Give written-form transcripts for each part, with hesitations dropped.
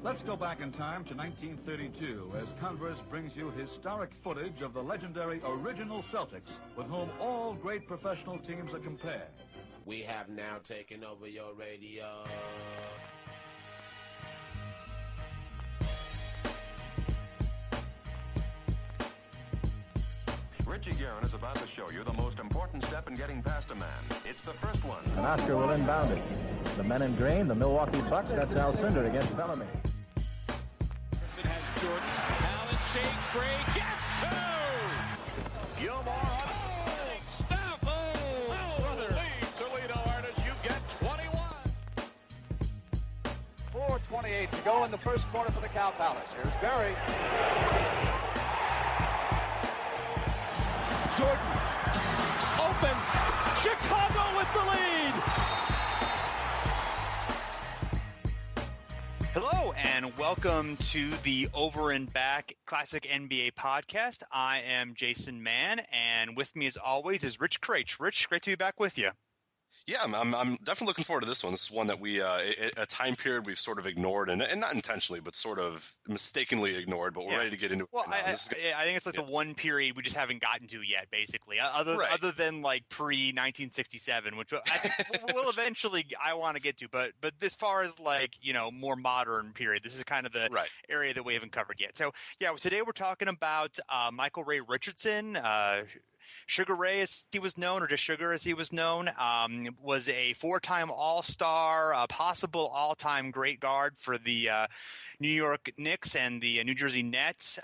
Let's go back in time to 1932 as Converse brings you historic footage of the legendary original Celtics, with whom all great professional teams are compared. We have now taken over your radio. Richie Guerin is about to show you the most important step in getting past a man. It's the first one. And Oscar will inbound it. The men in green, the Milwaukee Bucks, that's Alcindor against Bellamy. It has Jordan. Allen shakes free, gets two! Gilmore on Stop! Brother. lead Toledo artists. You get 21. 4:28 to go in the first quarter for the Cow Palace. Here's Barry. Jordan. Open. Chicago with the lead. Hello and welcome to the Over and Back Classic NBA podcast. I am Jason Mann, and with me as always is Rich Craich. Rich, great to be back with you. Yeah, I'm definitely looking forward to this one. This is one that we, a time period we've sort of ignored, and not intentionally, but sort of mistakenly ignored, but we're ready to get into it. Well, I think it's like the one period we just haven't gotten to yet, basically, other than like pre-1967, which I think we'll eventually, I want to get to. But as far as like, more modern period, this is kind of the area that we haven't covered yet. So, today we're talking about Micheal Ray Richardson, Sugar Ray, as he was known, or just Sugar as he was known, was a four-time All-Star, a possible all-time great guard for the New York Knicks and the New Jersey Nets,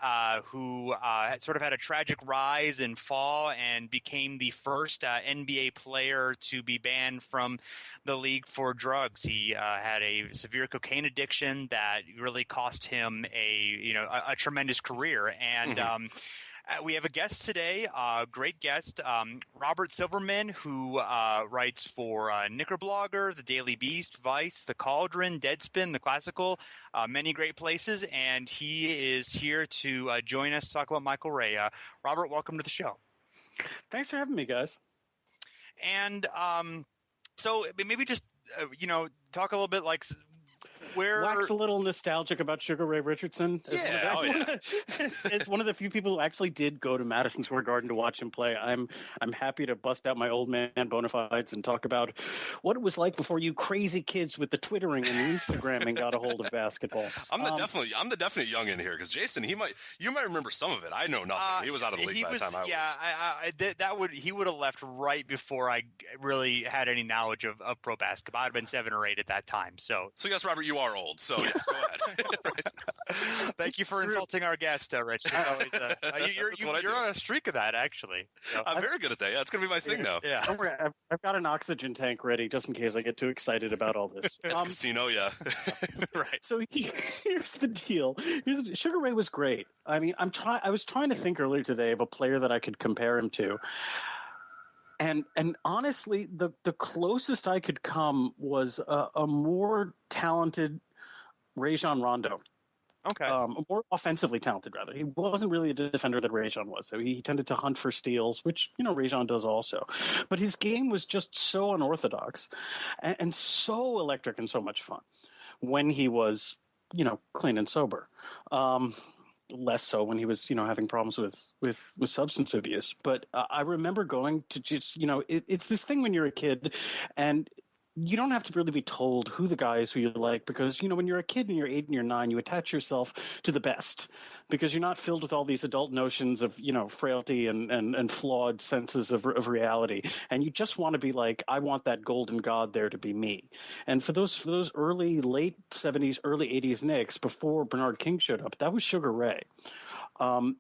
who sort of had a tragic rise and fall and became the first NBA player to be banned from the league for drugs. He had a severe cocaine addiction that really cost him a tremendous career. And we have a guest today, great guest, Robert Silverman, who writes for Knickblogger, The Daily Beast, Vice, The Cauldron, Deadspin, The Classical, many great places, and he is here to join us to talk about Micheal Ray. Robert, welcome to the show. Thanks for having me, guys. And so maybe just, talk a little bit like where... Wax a little nostalgic about Sugar Ray Richardson. As one of the few people who actually did go to Madison Square Garden to watch him play, I'm happy to bust out my old man bona fides and talk about what it was like before you crazy kids with the Twittering and the Instagramming got a hold of basketball. I'm the definite young in here, because Jason, you might remember some of it. I know nothing. He was out of the league by the time I was. He would have left right before I really had any knowledge of pro basketball. I'd have been 7 or 8 at that time. So yes, Robert, you are old. So yes, go ahead. Thank you for insulting our guest, Rich. You're on a streak of that, actually. So, I'm very good at that. Yeah, it's going to be my thing now. Yeah. Don't worry, I've got an oxygen tank ready just in case I get too excited about all this. Casino, yeah. Right. So here's the deal. Sugar Ray was great. I mean, I was trying to think earlier today of a player that I could compare him to. And honestly, the closest I could come was a more talented Rajon Rondo. Okay. More offensively talented, rather. He wasn't really a defender that Rajon was. So he tended to hunt for steals, which, Rajon does also. But his game was just so unorthodox and so electric and so much fun when he was, clean and sober. Less so when he was, having problems with substance abuse. But I remember going to just, it's this thing when you're a kid and you don't have to really be told who the guy is who you like, because, when you're a kid and you're 8 and you're 9, you attach yourself to the best because you're not filled with all these adult notions of, frailty and flawed senses of reality. And you just want to be like, I want that golden god there to be me. And for those early, late 70s, early 80s Knicks, before Bernard King showed up, that was Sugar Ray.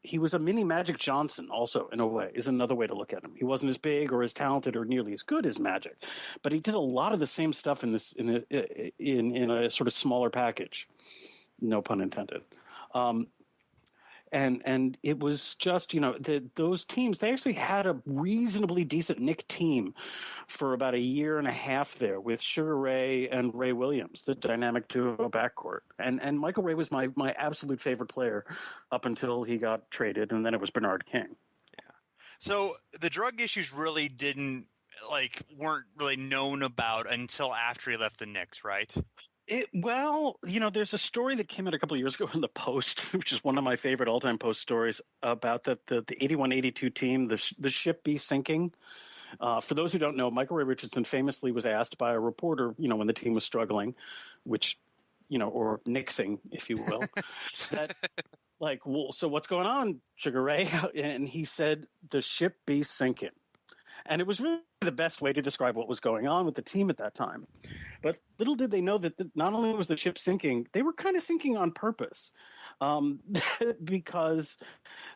He was a mini Magic Johnson also, in a way, is another way to look at him. He wasn't as big or as talented or nearly as good as Magic, but he did a lot of the same stuff in a sort of smaller package. No pun intended. And it was just, those teams, they actually had a reasonably decent Knick team for about a year and a half there with Sugar Ray and Ray Williams, the dynamic duo backcourt. And Micheal Ray was my absolute favorite player up until he got traded, and then it was Bernard King. Yeah. So the drug issues really weren't really known about until after he left the Knicks, right? Well, there's a story that came out a couple of years ago in the Post, which is one of my favorite all-time Post stories, about the 81-82 team, the ship be sinking. For those who don't know, Micheal Ray Richardson famously was asked by a reporter, when the team was struggling, which, or nixing, if you will, that, well, so what's going on, Sugar Ray? And he said, the ship be sinking. And it was really the best way to describe what was going on with the team at that time. But little did they know that not only was the ship sinking, they were kind of sinking on purpose, because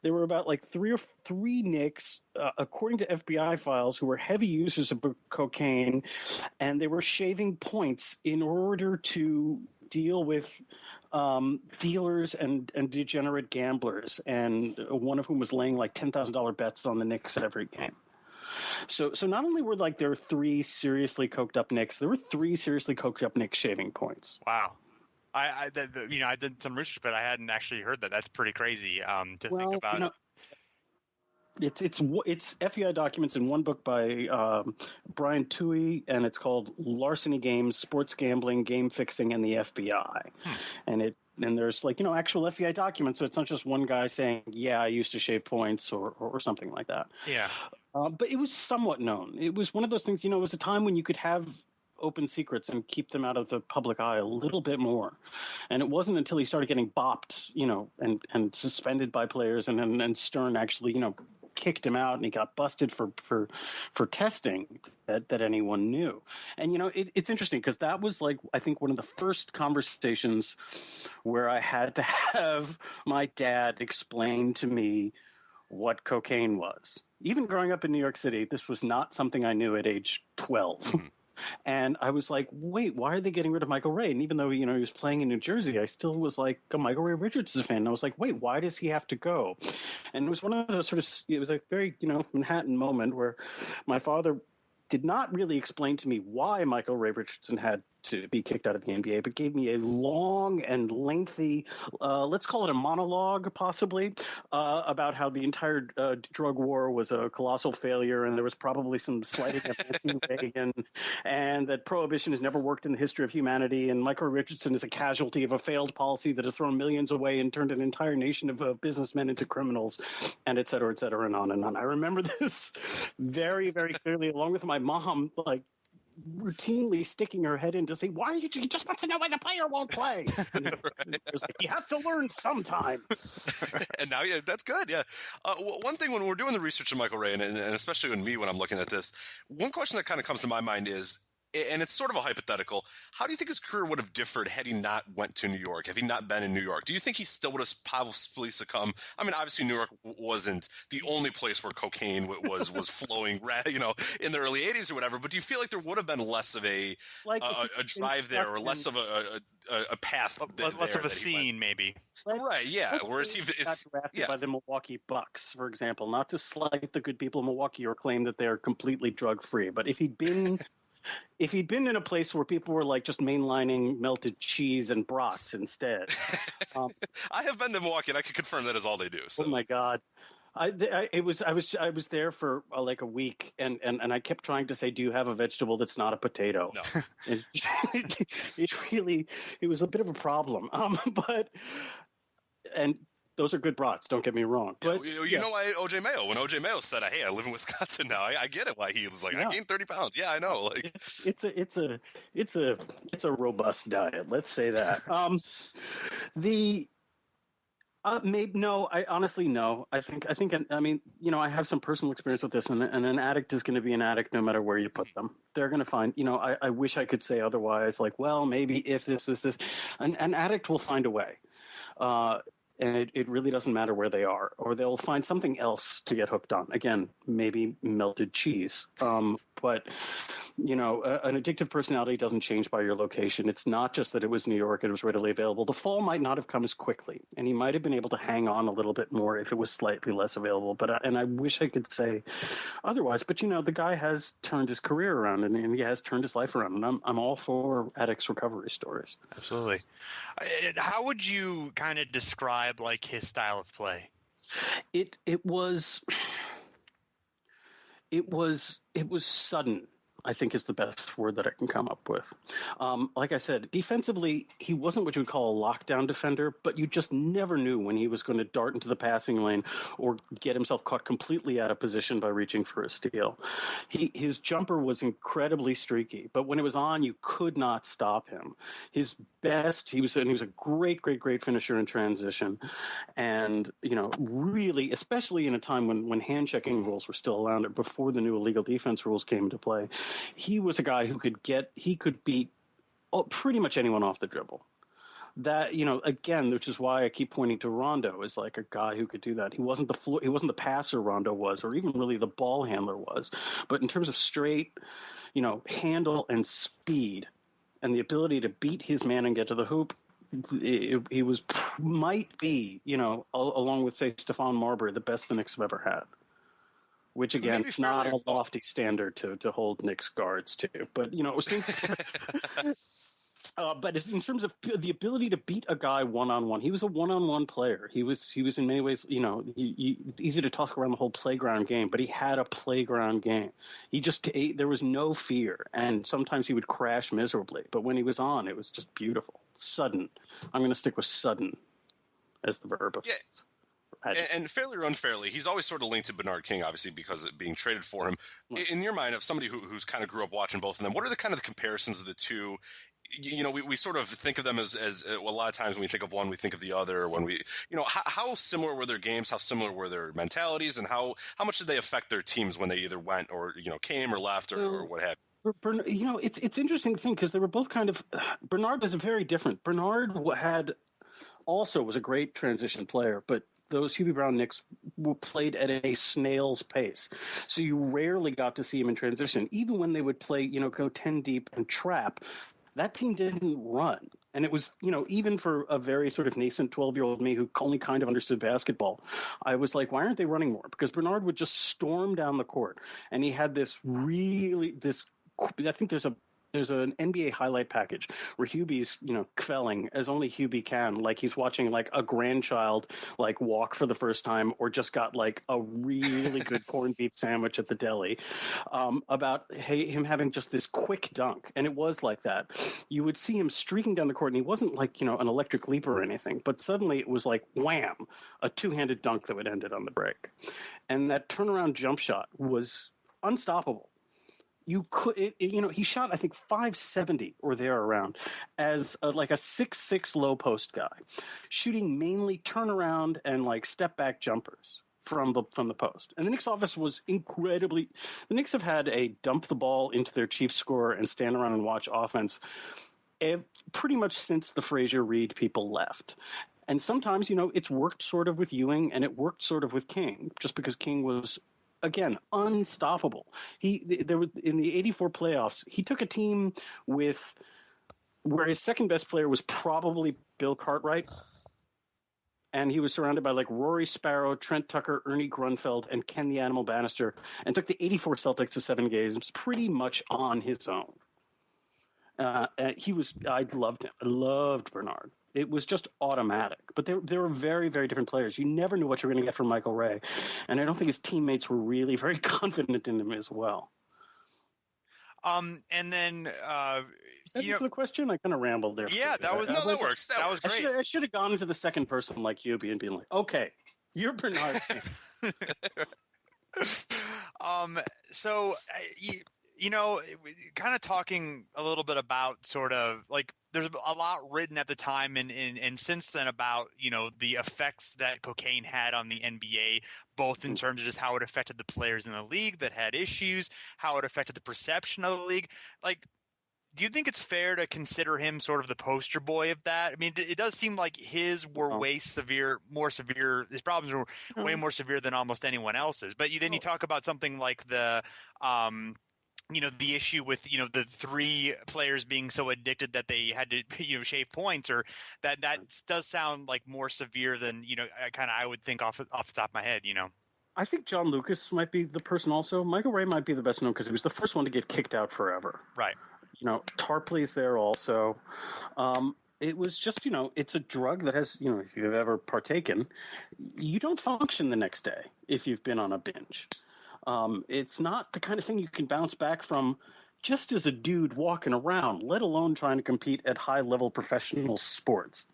there were about three Knicks, according to FBI files, who were heavy users of cocaine, and they were shaving points in order to deal with dealers and degenerate gamblers, and one of whom was laying $10,000 bets on the Knicks every game. So not only were there 3 seriously coked up Knicks, there were 3 seriously coked up Knicks shaving points. Wow. I did some research, but I hadn't actually heard that. That's pretty crazy to think about. It's FBI documents in one book by Brian Toohey, and it's called Larceny Games, Sports Gambling, Game Fixing, and the FBI. And there's actual FBI documents, so it's not just one guy saying, yeah, I used to shave points or something like that. Yeah. But it was somewhat known. It was one of those things, it was a time when you could have open secrets and keep them out of the public eye a little bit more. And it wasn't until he started getting bopped, and suspended by players and Stern actually, kicked him out and he got busted for testing that anyone knew. And, it's interesting because that was I think one of the first conversations where I had to have my dad explain to me what cocaine was. Even growing up in New York City, this was not something I knew at age 12. Mm-hmm. And I was like, wait, why are they getting rid of Micheal Ray? And even though, he was playing in New Jersey, I still was like a Micheal Ray Richardson fan. And I was like, wait, why does he have to go? And it was one of those it was a very, Manhattan moment where my father did not really explain to me why Micheal Ray Richardson had to be kicked out of the NBA, but gave me a long and lengthy, let's call it a monologue possibly, about how the entire drug war was a colossal failure and there was probably some slighting of Nancy Reagan, and that prohibition has never worked in the history of humanity, and Micheal Ray Richardson is a casualty of a failed policy that has thrown millions away and turned an entire nation of businessmen into criminals, and et cetera, and on and on. I remember this very, very clearly, along with my mom, routinely sticking her head in to say, why he just wants to know why the player won't play. And right. He has to learn sometime. And now, yeah, that's good. Yeah. One thing when we're doing the research on Micheal Ray, and especially when I'm looking at this, one question that kind of comes to my mind is, and it's sort of a hypothetical, how do you think his career would have differed had he not went to New York, have he not been in New York? Do you think he still would have possibly succumbed? I mean, obviously New York wasn't the only place where cocaine was flowing, in the early 80s or whatever, but do you feel like there would have been less of a drive there, or less of a path? Less of a scene, maybe. Right, yeah. Whereas he got drafted by the Milwaukee Bucks, for example, not to slight the good people of Milwaukee or claim that they're completely drug-free, but if he'd been in a place where people were just mainlining melted cheese and brats instead. I have been to Milwaukee, and I can confirm that is all they do. So. Oh my God. I was there for a week, and I kept trying to say, do you have a vegetable that's not a potato? No. It was a bit of a problem. And those are good brats, don't get me wrong. But you know why O.J. Mayo? When O.J. Mayo said, "Hey, I live in Wisconsin now," I get it. Why he was like, "I gained 30 pounds." Yeah, I know. It's a robust diet. Let's say that. I honestly no. I think I have some personal experience with this, and an addict is going to be an addict no matter where you put them. They're going to find. I wish I could say otherwise. Well, maybe if this. An addict will find a way. And it really doesn't matter where they are, or they'll find something else to get hooked on. Again, maybe melted cheese. But, an addictive personality doesn't change by your location. It's not just that it was New York, it was readily available. The fall might not have come as quickly, and he might have been able to hang on a little bit more if it was slightly less available. And I wish I could say otherwise. But, the guy has turned his career around, and he has turned his life around. And I'm all for addicts' recovery stories. Absolutely. How would you kind of describe his style of play? It was sudden. I think is the best word that I can come up with. Like I said, defensively, he wasn't what you would call a lockdown defender, but you just never knew when he was going to dart into the passing lane or get himself caught completely out of position by reaching for a steal. His jumper was incredibly streaky, but when it was on, you could not stop him. His best, he was a great finisher in transition, and really, especially in a time when hand checking rules were still allowed, before the new illegal defense rules came into play, he was a guy who could beat pretty much anyone off the dribble. That, again, which is why I keep pointing to Rondo as like a guy who could do that. He wasn't the passer Rondo was, or even really the ball handler was, but in terms of straight, handle and speed and the ability to beat his man and get to the hoop, he might be, along with, say, Stephon Marbury, the best the Knicks have ever had. Which, again, it's not a lofty standard to hold Knicks guards to. But, but in terms of the ability to beat a guy one-on-one, he was a one-on-one player. He was in many ways, easy to toss around the whole playground game, but he had a playground game. There was no fear, and sometimes he would crash miserably. But when he was on, it was just beautiful. Sudden. I'm going to stick with sudden as the verb of And fairly or unfairly, he's always sort of linked to Bernard King, obviously, because of being traded for him. In your mind, of somebody who's kind of grew up watching both of them, what are the kind of the comparisons of the two? We sort of think of them as a lot of times when we think of one, we think of the other. When we, how similar were their games? How similar were their mentalities? And how much did they affect their teams when they either went or, came or left or what have you? It's interesting to think because they were both kind of – Bernard is very different. Bernard was a great transition player, but – those Hubie Brown Knicks played at a snail's pace. So you rarely got to see him in transition. Even when they would play, go 10 deep and trap, that team didn't run. And it was, even for a very sort of nascent 12-year-old me who only kind of understood basketball, I was like, why aren't they running more? Because Bernard would just storm down the court. And he had I think there's an NBA highlight package where Hubie's, kvelling as only Hubie can, like he's watching like a grandchild like walk for the first time or just got like a really good corned beef sandwich at the deli, about him having just this quick dunk. And it was like that. You would see him streaking down the court, and he wasn't like, an electric leaper or anything, but suddenly it was like wham, a two-handed dunk that would end it on the break. And that turnaround jump shot was unstoppable. He shot, I think, 570 or there around as a 6'6" low post guy, shooting mainly turnaround and like step back jumpers from the post. And the Knicks office was the Knicks have had a dump the ball into their chief scorer and stand around and watch offense pretty much since the Frazier-Reed people left. And sometimes, it's worked sort of with Ewing and it worked sort of with King, just because King was, again, unstoppable. There was in the '84 playoffs, he took a team where his second best player was probably Bill Cartwright, and he was surrounded by like Rory Sparrow, Trent Tucker, Ernie Grunfeld, and Ken the Animal Bannister, and took the '84 Celtics to 7 games pretty much on his own. I loved him. I loved Bernard. It was just automatic. But they were very, very different players. You never knew what you were going to get from Micheal Ray. And I don't think his teammates were really very confident in him as well. And then is that the question? I kind of rambled there. Yeah, that works. That was great. I should have gone into the second person like Hubie and been like, okay, you're Bernard. So kind of talking a little bit about sort of like there's a lot written at the time and since then about, the effects that cocaine had on the NBA, both in terms of just how it affected the players in the league that had issues, how it affected the perception of the league. Like, do you think it's fair to consider him sort of the poster boy of that? I mean, it does seem like his were more severe. His problems were way more severe than almost anyone else's. But then you talk about something like the issue with, the 3 players being so addicted that they had to, shave points, or that does sound like more severe than, I would think off the top of my head, I think John Lucas might be the person also. Micheal Ray might be the best known because he was the first one to get kicked out forever. Right. Tarpley's there also. It was just, it's a drug that has, if you've ever partaken, you don't function the next day if you've been on a binge. It's not the kind of thing you can bounce back from just as a dude walking around, let alone trying to compete at high-level professional sports.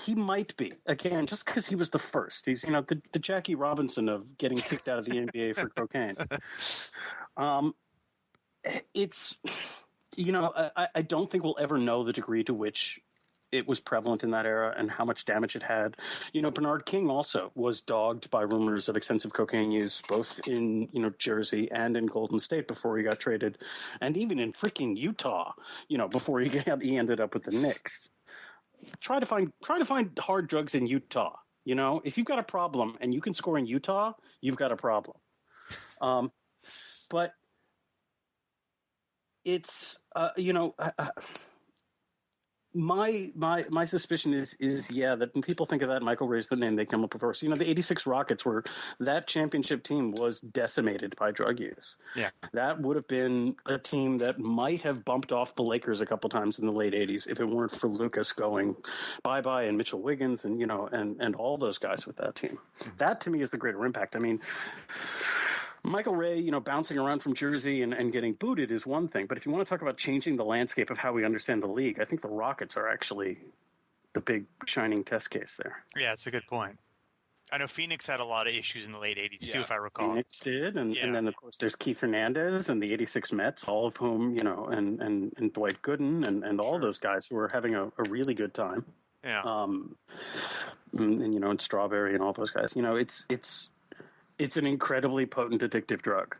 He might be, again, just because he was the first. He's, the Jackie Robinson of getting kicked out of the NBA for cocaine. It's, I don't think we'll ever know the degree to which it was prevalent in that era and how much damage it had. Bernard King also was dogged by rumors of extensive cocaine use, both in, Jersey and in Golden State before he got traded, and even in freaking Utah, before he ended up with the Knicks. Try to find hard drugs in Utah. If you've got a problem and you can score in Utah, you've got a problem. But it's my suspicion is that when people think of that, Micheal Ray's the name they come up with first. The '86 Rockets that championship team was decimated by drug use. Yeah, that would have been a team that might have bumped off the Lakers a couple times in the late '80s if it weren't for Lucas going bye-bye and Mitchell Wiggins and and all those guys with that team. Mm-hmm. That to me is the greater impact. I mean, Micheal Ray, bouncing around from Jersey and getting booted is one thing. But if you want to talk about changing the landscape of how we understand the league, I think the Rockets are actually the big shining test case there. Yeah, that's a good point. I know Phoenix had a lot of issues in the late 80s, too, if I recall. Phoenix did. And then, of course, there's Keith Hernandez and the '86 Mets, all of whom, and Dwight Gooden and all those guys who were having a really good time. Yeah. And Strawberry and all those guys. It's an incredibly potent addictive drug.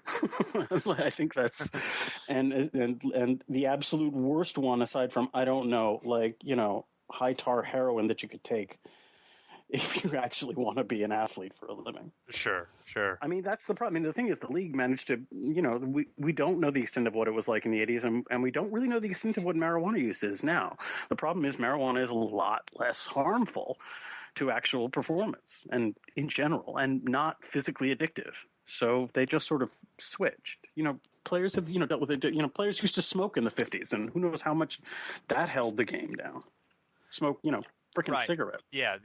I think that's and the absolute worst one, aside from high tar heroin that you could take if you actually want to be an athlete for a living. Sure. I mean, that's the problem. I mean, the thing is, the league managed to, we don't know the extent of what it was like in the 80s, and we don't really know the extent of what marijuana use is now. The problem is marijuana is a lot less harmful to actual performance and in general, and not physically addictive. So they just sort of switched. Players have, dealt with it. Players used to smoke in the 50s, and who knows how much that held the game down. Smoke, freaking cigarette. Yeah,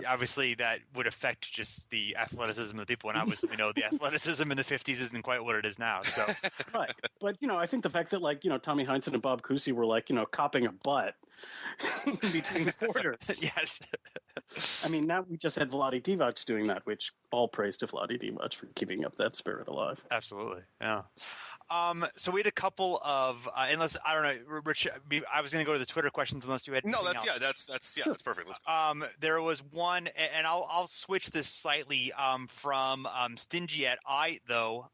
obviously that would affect just the athleticism of the people, and obviously we know the athleticism in the 50s isn't quite what it is now. So right, but I think the fact that Tommy Heinsohn and Bob Cousy were copping a butt in between quarters. Yes. I mean, now we just had Vlade Divac doing that, which all praise to Vlade Divac for keeping up that spirit alive. Absolutely, yeah. So we had a couple of, unless I don't know, Rich. I was going to go to the Twitter questions unless you had. No, that's perfect. Let's go. There was one, and I'll switch this slightly from Stingy at I though.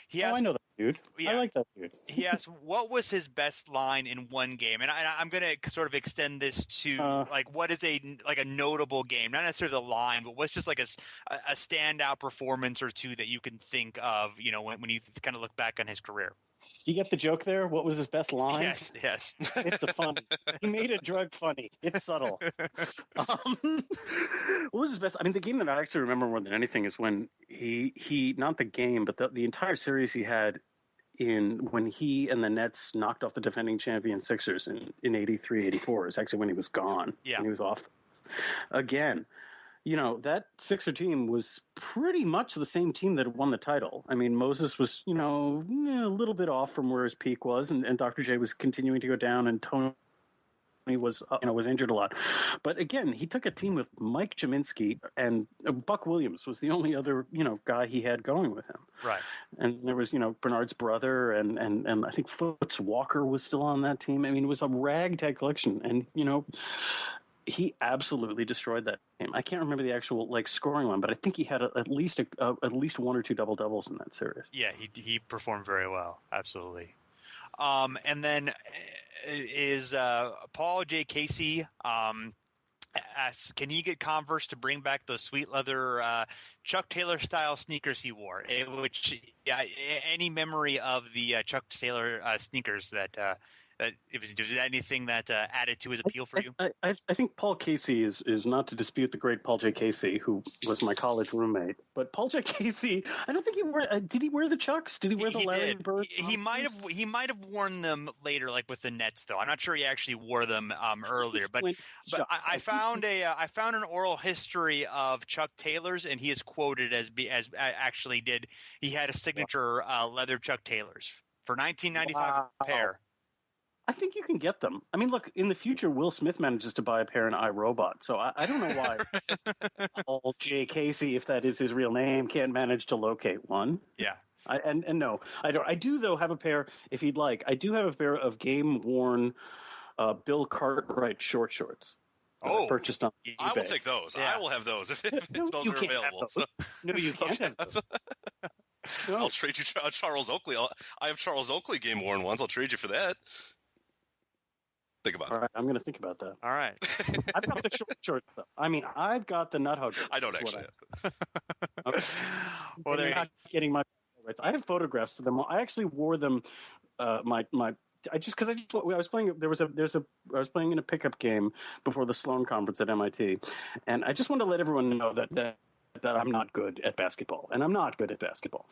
He asked, I know that dude. Yeah, I like that dude. He asked, what was his best line in one game? And I'm going to sort of extend this to what is a notable game, not necessarily the line, but what's just like a standout performance or two that you can think of, when you kind of look back on his career. You get the joke there? What was his best line? Yes. It's the funny. He made a drug funny. It's subtle. What was his best? I mean, the game that I actually remember more than anything is when he not the game, but the entire series he had when he and the Nets knocked off the defending champion Sixers in 83, 84. It's actually when he was gone. Yeah. And he was off. Again, that Sixer team was pretty much the same team that won the title. I mean, Moses was, a little bit off from where his peak was, and Dr. J was continuing to go down, and Tony was, was injured a lot. But again, he took a team with Mike Jaminski, and Buck Williams was the only other, guy he had going with him. Right. And there was, Bernard's brother, and I think Foots Walker was still on that team. I mean, it was a ragtag collection, and, he absolutely destroyed that game. I can't remember the actual scoring line, but I think he had at least one or two double doubles in that series. Yeah, he performed very well, absolutely. And then is Paul J. Casey asks, can you get Converse to bring back those sweet leather Chuck Taylor style sneakers he wore? Any memory of the Chuck Taylor sneakers that Was there anything that added to his appeal for you? I think Paul Casey is not to dispute the great Paul J. Casey, who was my college roommate. But Paul J. Casey, I don't think he wore. Did he wear the Chucks? Did he wear the Larry Bird? He might have worn them later, like with the Nets, though. I'm not sure he actually wore them earlier. But I found an oral history of Chuck Taylor's, and he is quoted as actually did. He had a signature leather Chuck Taylor's for 1995 pair. I think you can get them. I mean, look, in the future, Will Smith manages to buy a pair in iRobot. So I don't know why Paul J. Casey, if that is his real name, can't manage to locate one. Yeah. And no, I don't. I do, though, have a pair, if you'd like. I do have a pair of game-worn Bill Cartwright short shorts. Purchased on eBay. I will take those. Yeah. I will have those if those are available. So. No, you can't have those. No. I'll trade you Charles Oakley. I have Charles Oakley game-worn ones. I'll trade you for that. Think about it. All right, I'm going to think about that. All right. I've got the short stuff. I mean, I've got the nut hugger. I don't actually have them. Okay. Well, they're not getting my rights. I have photographs of them. I actually wore them. I was playing. I was playing in a pickup game before the Sloan conference at MIT, and I just wanted to let everyone know that I'm not good at basketball, and I'm not good at basketball.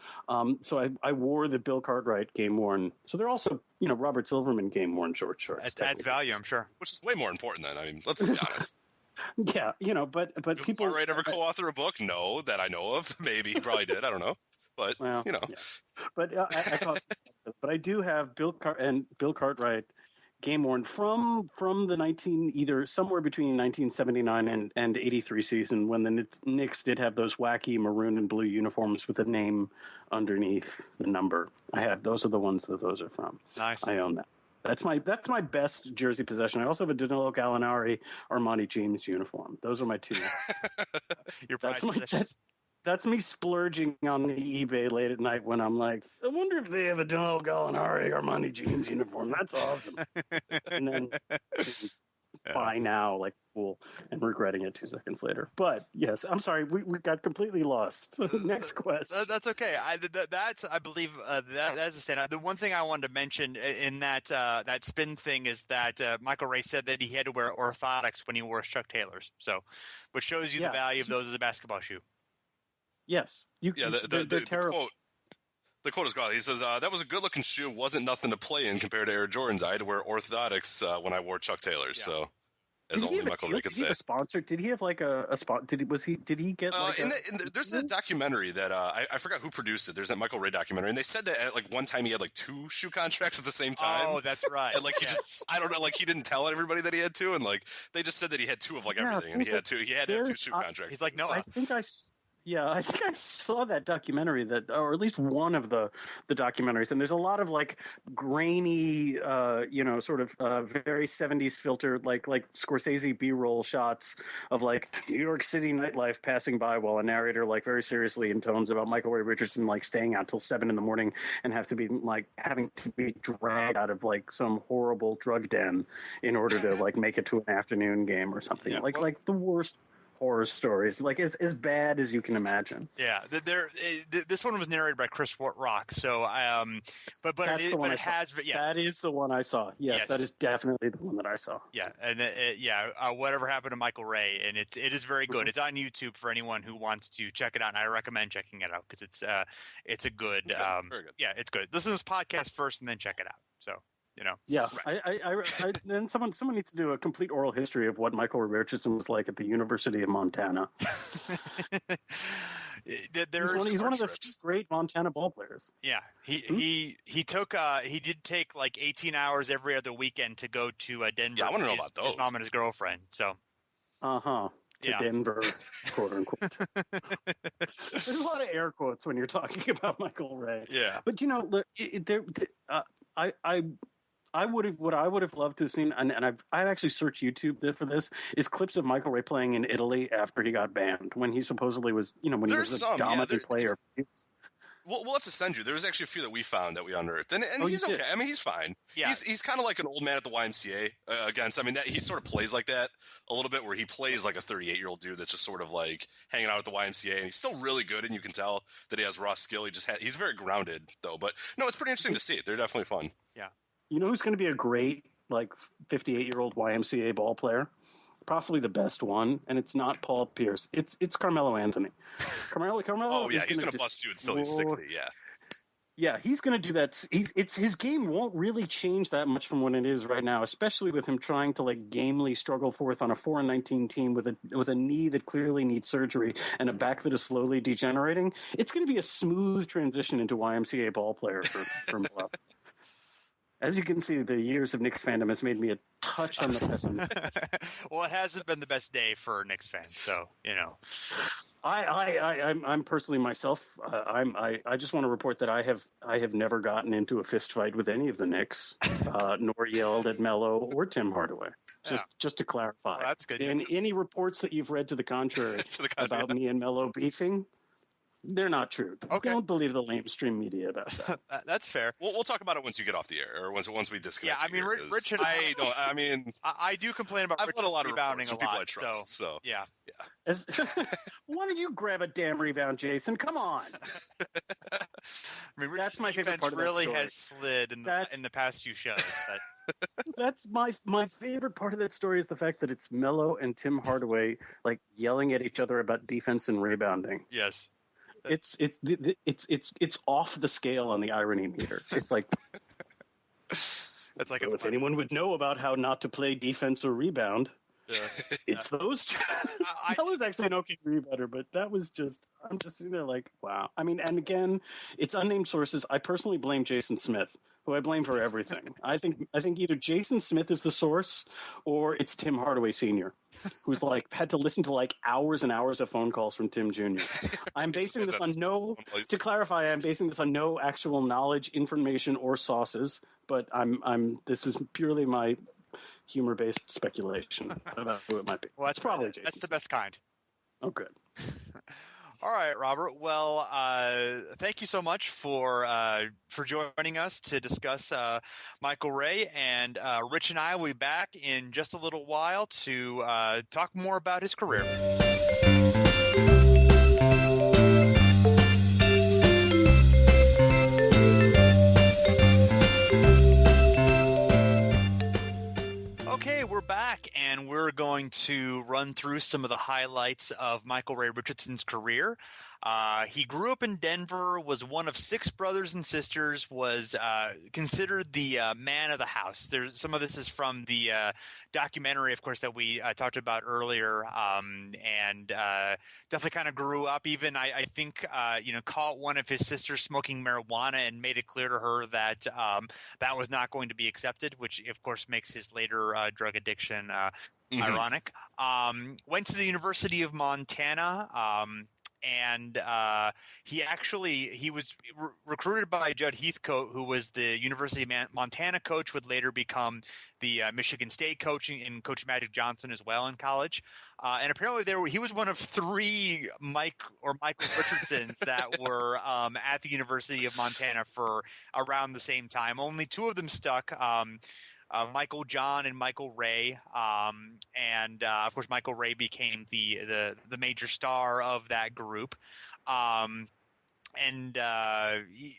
So I wore the Bill Cartwright game-worn. So they're also, Robert Silverman game-worn shorts. That adds value, I'm sure. Which is way more important then. I mean, let's be honest. Yeah, but did people. Cartwright ever co-author a book? No, that I know of. Maybe he probably did. I don't know. But Yeah. But but I do have Bill Cartwright game-worn from the either somewhere between 1979 and 83 season, when the Knicks did have those wacky maroon and blue uniforms with a name underneath the number. Those are the ones that those are from. Nice. I own that. That's my best jersey possession. I also have a Danilo Gallinari Armani Jeans uniform. Those are my two. That's me splurging on the eBay late at night when I'm like, I wonder if they have a Danilo Gallinari Armani Jeans uniform. That's awesome. And then buy now like a fool and regretting it 2 seconds later. But yes, I'm sorry, we got completely lost. Next question. That's okay. I believe that's a stand. The one thing I wanted to mention in that spin thing is that Micheal Ray said that he had to wear orthotics when he wore Chuck Taylors. So, which shows you the value of those as a basketball shoe. Yes. The terrible. The quote is gone. He says, that was a good-looking shoe. Wasn't nothing to play in compared to Air Jordans. I had to wear orthotics when I wore Chuck Taylors. Yeah. So, as only Micheal Ray could say. Did he have a sponsor? Did he have like a spot? Did he get like there's a documentary that I forgot who produced it. There's that Micheal Ray documentary, and they said that at like one time he had like 2 shoe contracts at the same time. Oh, that's right. And like he just, I don't know, like he didn't tell everybody that he had 2, and like they just said that he had 2 of like everything, and he had to have 2 shoe contracts. He's like, no, I think I saw that documentary, or at least one of the documentaries, and there's a lot of like grainy, sort of very 70s filtered, like Scorsese B-roll shots of like New York City nightlife passing by while a narrator like very seriously intones about Micheal Ray Richardson like staying out till 7 a.m. and having to be dragged out of like some horrible drug den in order to like make it to an afternoon game or something. Like the worst horror stories, like as bad as you can imagine. Yeah, this one was narrated by Chris Rock. So, that is the one I saw. Yes, that is definitely the one that I saw. Yeah, and whatever happened to Micheal Ray, and it is very good. It's on YouTube for anyone who wants to check it out, and I recommend checking it out because it's a good. Very good. Yeah, it's good. Listen to this podcast first, and then check it out. So. Yeah. I then someone needs to do a complete oral history of what Micheal Ray Richardson was like at the University of Montana. He's one of the great Montana ball players. Yeah, he did take like 18 hours every other weekend to go to Denver. Yeah, I want to know about those. His mom and his girlfriend. So. Denver, quote unquote. There's a lot of air quotes when you're talking about Micheal Ray. Yeah, but look, I would have loved to have seen, and I've actually searched YouTube for this, is clips of Micheal Ray playing in Italy after he got banned, when he supposedly was, when he was a dominant player. We'll have to send you. There was actually a few that we found that we unearthed, and he's okay. I mean, he's fine. Yeah. He's kind of like an old man at the YMCA against. I mean, he sort of plays like that a little bit, where he plays like a 38-year-old dude that's just sort of like hanging out at the YMCA, and he's still really good, and you can tell that he has raw skill. He's very grounded though. But no, it's pretty interesting to see it. They're definitely fun. Yeah. You know who's going to be a great 58-year-old YMCA ball player? Possibly the best one, and it's not Paul Pierce. It's Carmelo Anthony. Carmelo. Oh yeah, he's going to bust you until he's 60. Yeah. Yeah, he's going to do that. His game won't really change that much from what it is right now, especially with him trying to gamely struggle forth on a 4-19 team with a knee that clearly needs surgery and a back that is slowly degenerating. It's going to be a smooth transition into YMCA ball player for Melo. As you can see, the years of Knicks fandom has made me a touch on the pessimist. Well, it hasn't been the best day for Knicks fans, so I'm personally myself. I just want to report that I have never gotten into a fist fight with any of the Knicks, nor yelled at Melo or Tim Hardaway. Just to clarify. Well, that's good. And any reports that you've read to the contrary, about me and Melo beefing, they're not true. Okay. Don't believe the lamestream media about that. That's fair. We'll talk about it once you get off the air, or once we disconnect. Yeah, I mean, Rich and I do complain about I've Rich let a lot of rebounding reports a from lot. people I trust, so yeah. Why don't you grab a damn rebound, Jason? Come on. I mean, That's my favorite part of that really story. has slid in the past few shows. That's my favorite part of that story is the fact that it's Melo and Tim Hardaway yelling at each other about defense and rebounding. Yes. It's off the scale on the irony meter. It's like if anyone would know about how not to play defense or rebound, it's those two. That was actually an okay rebounder, but that was I'm just sitting there wow. I mean, and again, it's unnamed sources. I personally blame Jason Smith, who I blame for everything. I think either Jason Smith is the source or it's Tim Hardaway Sr., who's had to listen to hours and hours of phone calls from Tim Jr. I'm basing this on to clarify, I'm basing this on no actual knowledge, information, or sauces, but this is purely my humor-based speculation about who it might be. Well, that's probably Jason. That's the best kind. Oh, good. All right, Robert. Well, thank you so much for joining us to discuss Micheal Ray, and Rich and I will be back in just a little while to talk more about his career. Okay, we're back, and we're going to run through some of the highlights of Micheal Ray Richardson's career. He grew up in Denver, was one of 6 brothers and sisters, was considered the man of the house. Some of this is from the documentary, of course, that we talked about earlier, and definitely kind of grew up. Even I think caught one of his sisters smoking marijuana and made it clear to her that that was not going to be accepted, which of course makes his later drug addiction ironic. Went to the University of Montana. And he was recruited by Judd Heathcote, who was the University of Montana coach, would later become the Michigan State coach and Coach Magic Johnson as well in college. And apparently he was one of 3 Micheal Richardsons that were at the University of Montana for around the same time. Only 2 of them stuck. Michael John and Micheal Ray, and of course Micheal Ray became the major star of that group. And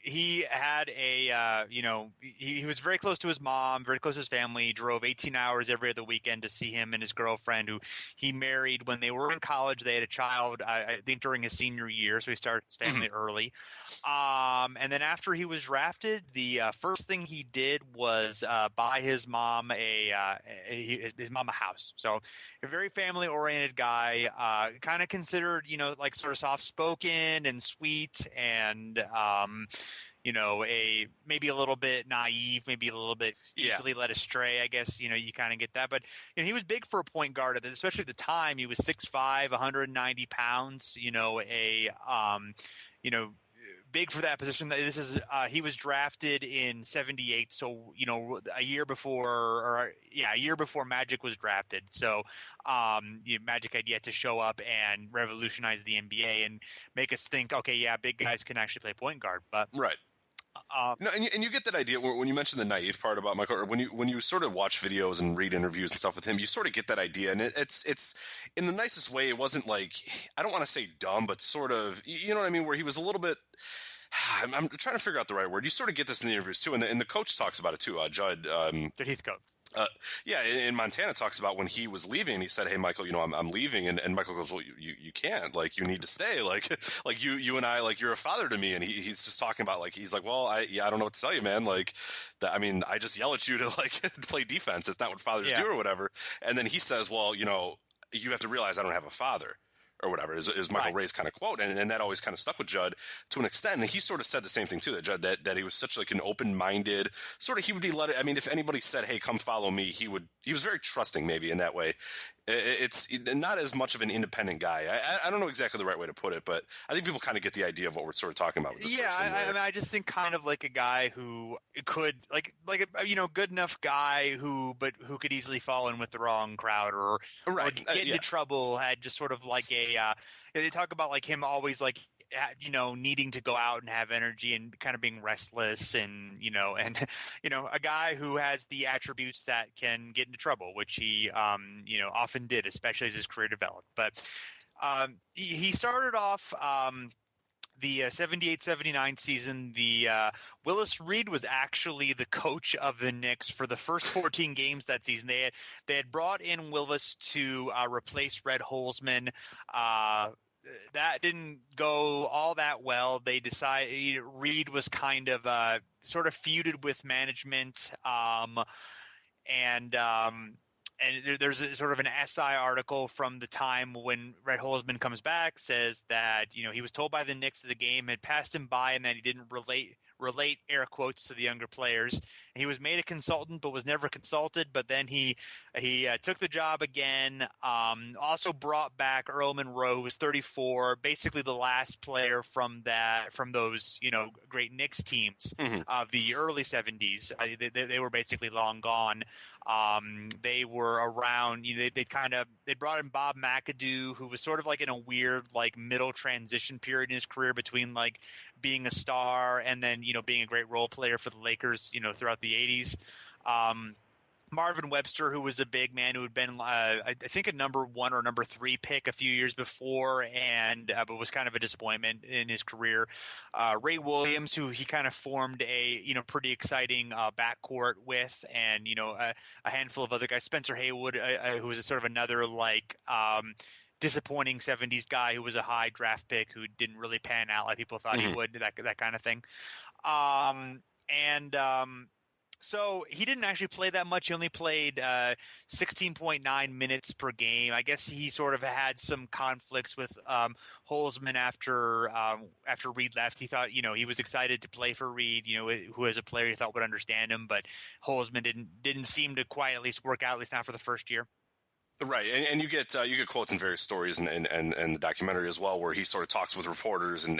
he had he was very close to his mom, very close to his family. He drove 18 hours every other weekend to see him and his girlfriend, who he married when they were in college. They had a child, I think, during his senior year, so he started his family early. And then after he was drafted, the first thing he did was buy his mom a house. So a very family-oriented guy, kind of considered, sort of soft-spoken and sweet, and maybe a little bit naive, maybe a little bit easily led astray, I guess. You kind of get that. But he was big for a point guard, especially at the time. He was 6'5", 190 pounds. Big for that position. This is he was drafted in '78, so a year before Magic was drafted. So Magic had yet to show up and revolutionize the NBA and make us think, okay, yeah, big guys can actually play point guard. But right. No, and you get that idea when you mention the naive part about Micheal, or when you sort of watch videos and read interviews and stuff with him, you sort of get that idea, and it's in the nicest way. It wasn't I don't want to say dumb, but sort of, you know what I mean, where he was a little bit. I'm trying to figure out the right word. You sort of get this in the interviews too, and the coach talks about it too. Judd Heathcote. In Montana talks about when he was leaving, he said, "Hey, Michael, I'm leaving," and Michael goes, "Well, you can't. Like, you need to stay. Like you and I, like, you're a father to me." And he's just talking about, like, he's like, "Well, I don't know what to tell you, man. Like, I just yell at you to, like, play defense. It's not what fathers do or whatever." And then he says, "Well, you have to realize I don't have a father." Or whatever is Michael Ray's kind of quote, and that always kind of stuck with Judd to an extent. And he sort of said the same thing too, that Judd, that he was such like an open-minded sort of, he would be if anybody said, "Hey, come follow me," he was very trusting maybe in that way. It's not as much of an independent guy. I don't know exactly the right way to put it, but I think people kind of get the idea of what we're sort of talking about with this person. I just think kind of like a guy who could like a good enough guy who could easily fall in with the wrong crowd or get into trouble. Had just sort of like they talk about like him always like needing to go out and have energy and kind of being restless and a guy who has the attributes that can get into trouble, which he often did, especially as his career developed. But he started off the 78-79 season. The Willis Reed was actually the coach of the Knicks for the first 14 games that season. They had brought in Willis to replace Red Holzman. That didn't go all that well. They decided Reed was kind of sort of feuded with management, and there's a sort of an SI article from the time when Red Holzman comes back, says that he was told by the Knicks that the game had passed him by and that he didn't relate air quotes to the younger players. He was made a consultant but was never consulted, but then he took the job again. Also brought back Earl Monroe, who was 34, basically the last player from those great Knicks teams of the early 70s. They were basically long gone. They were around. They brought in Bob McAdoo, who was sort of like in a weird like middle transition period in his career between like being a star and then being a great role player for the Lakers throughout the 80s. Marvin Webster, who was a big man who had been, I think, a number 1 or number 3 pick a few years before, but was kind of a disappointment in his career. Ray Williams, who he kind of formed a pretty exciting backcourt with, and a handful of other guys. Spencer Haywood, who was sort of another like disappointing 70s guy who was a high draft pick who didn't really pan out like people thought he would. That kind of thing. So he didn't actually play that much. He only played 16.9 minutes per game. I guess he sort of had some conflicts with Holzman after Reed left. He thought, he was excited to play for Reed, who as a player he thought would understand him, but Holzman didn't seem to quite at least work out, at least not for the first year. Right, and you get quotes in various stories and the documentary as well, where he sort of talks with reporters, and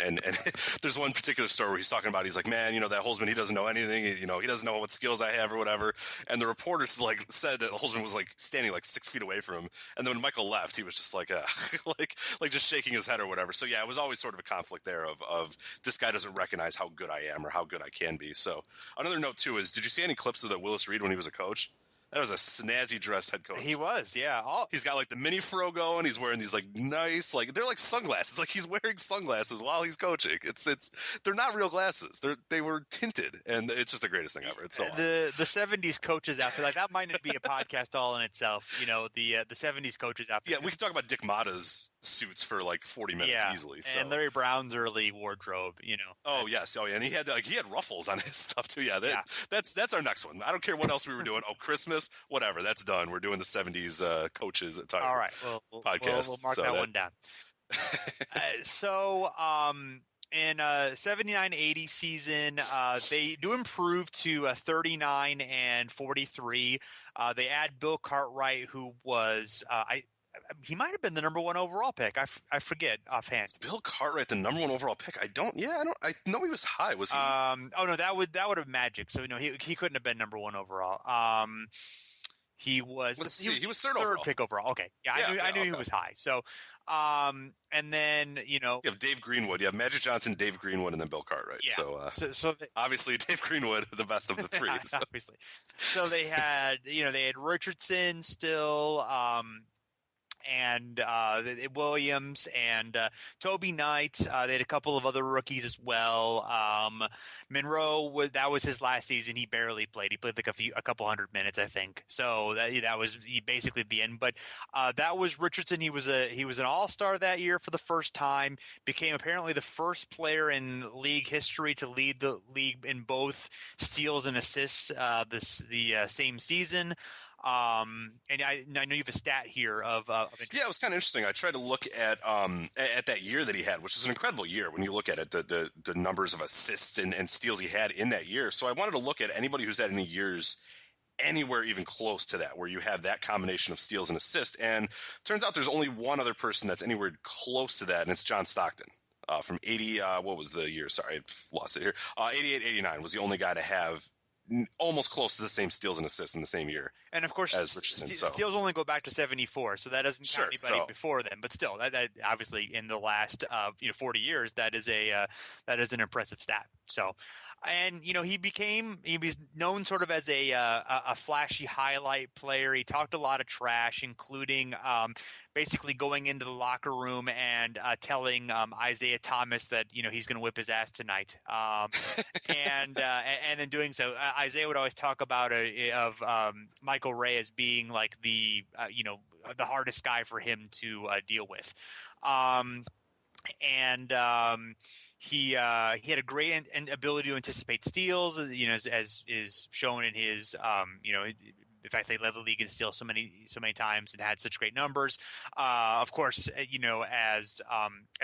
there's one particular story where he's talking about, he's like, man, that Holzman, he doesn't know anything, he doesn't know what skills I have or whatever, and the reporters like said that Holzman was like standing like 6 feet away from him, and then when Michael left, he was just like like just shaking his head or whatever. So yeah, it was always sort of a conflict there of this guy doesn't recognize how good I am or how good I can be. So another note too is, did you see any clips of that Willis Reed when he was a coach? That was a snazzy dressed head coach. He was, yeah. He's got like the mini fro going. He's wearing these like nice, like they're like sunglasses. Like he's wearing sunglasses while he's coaching. They're not real glasses. They were tinted, and it's just the greatest thing ever. It's so awesome. The 70s coaches outfit, like that might be a podcast all in itself. The 70s coaches outfit. Yeah, we could talk about Dick Motta's suits for like 40 minutes easily. So. And Larry Brown's early wardrobe. Oh yes, oh yeah, and he had ruffles on his stuff too. Yeah, that's our next one. I don't care what else we were doing. Oh, Christmas. Whatever, that's done. We're doing the 70s coaches at time. All right, podcast. We'll mark that one down. In 79-80 season, they do improve to 39 and 43. They add Bill Cartwright, who was he might have been the number 1 overall pick. I forget offhand. Is Bill Cartwright the number 1 overall pick? I know he was high. Was he? Oh no, that would have Magic. So he couldn't have been number 1 overall. He was third overall. Pick overall. Okay. Yeah, I knew he was high. So, and then, you have Dave Greenwood. You have Magic Johnson, Dave Greenwood, and then Bill Cartwright. Yeah. So obviously Dave Greenwood, the best of the three. So. Obviously. So they had Richardson still, and Williams and Toby Knight. They had a couple of other rookies as well. Monroe that was his last season. He barely played. He played like a couple hundred minutes, I think. So that was basically the end. But that was Richardson. He was an all-star that year for the first time. Became apparently the first player in league history to lead the league in both steals and assists the same season. And I know you have a stat here of it was kind of interesting. I tried to look at that year that he had, which is an incredible year when you look at it, the numbers of assists and steals he had in that year. So I wanted to look at anybody who's had any years anywhere even close to that, where you have that combination of steals and assists. And turns out there's only one other person that's anywhere close to that, and it's John Stockton. From 80, what was the year? Sorry, I've lost it here. 88, 89 was the only guy to have almost cllose to the same steals and assists in the same year. And of course, as Richardson. Steals only go back to 74, so that doesn't count anybody before then. But still, that obviously in the last 40 years, that is an impressive stat. So, and he was known sort of as a flashy highlight player. He talked a lot of trash, including basically going into the locker room and telling Isaiah Thomas that he's going to whip his ass tonight, and then doing so. Isaiah would always talk about Micheal Ray as being like the hardest guy for him to deal with, He had a great ability to anticipate steals, as is shown in his, in fact, they led the league in steals so many times and had such great numbers. Of course, as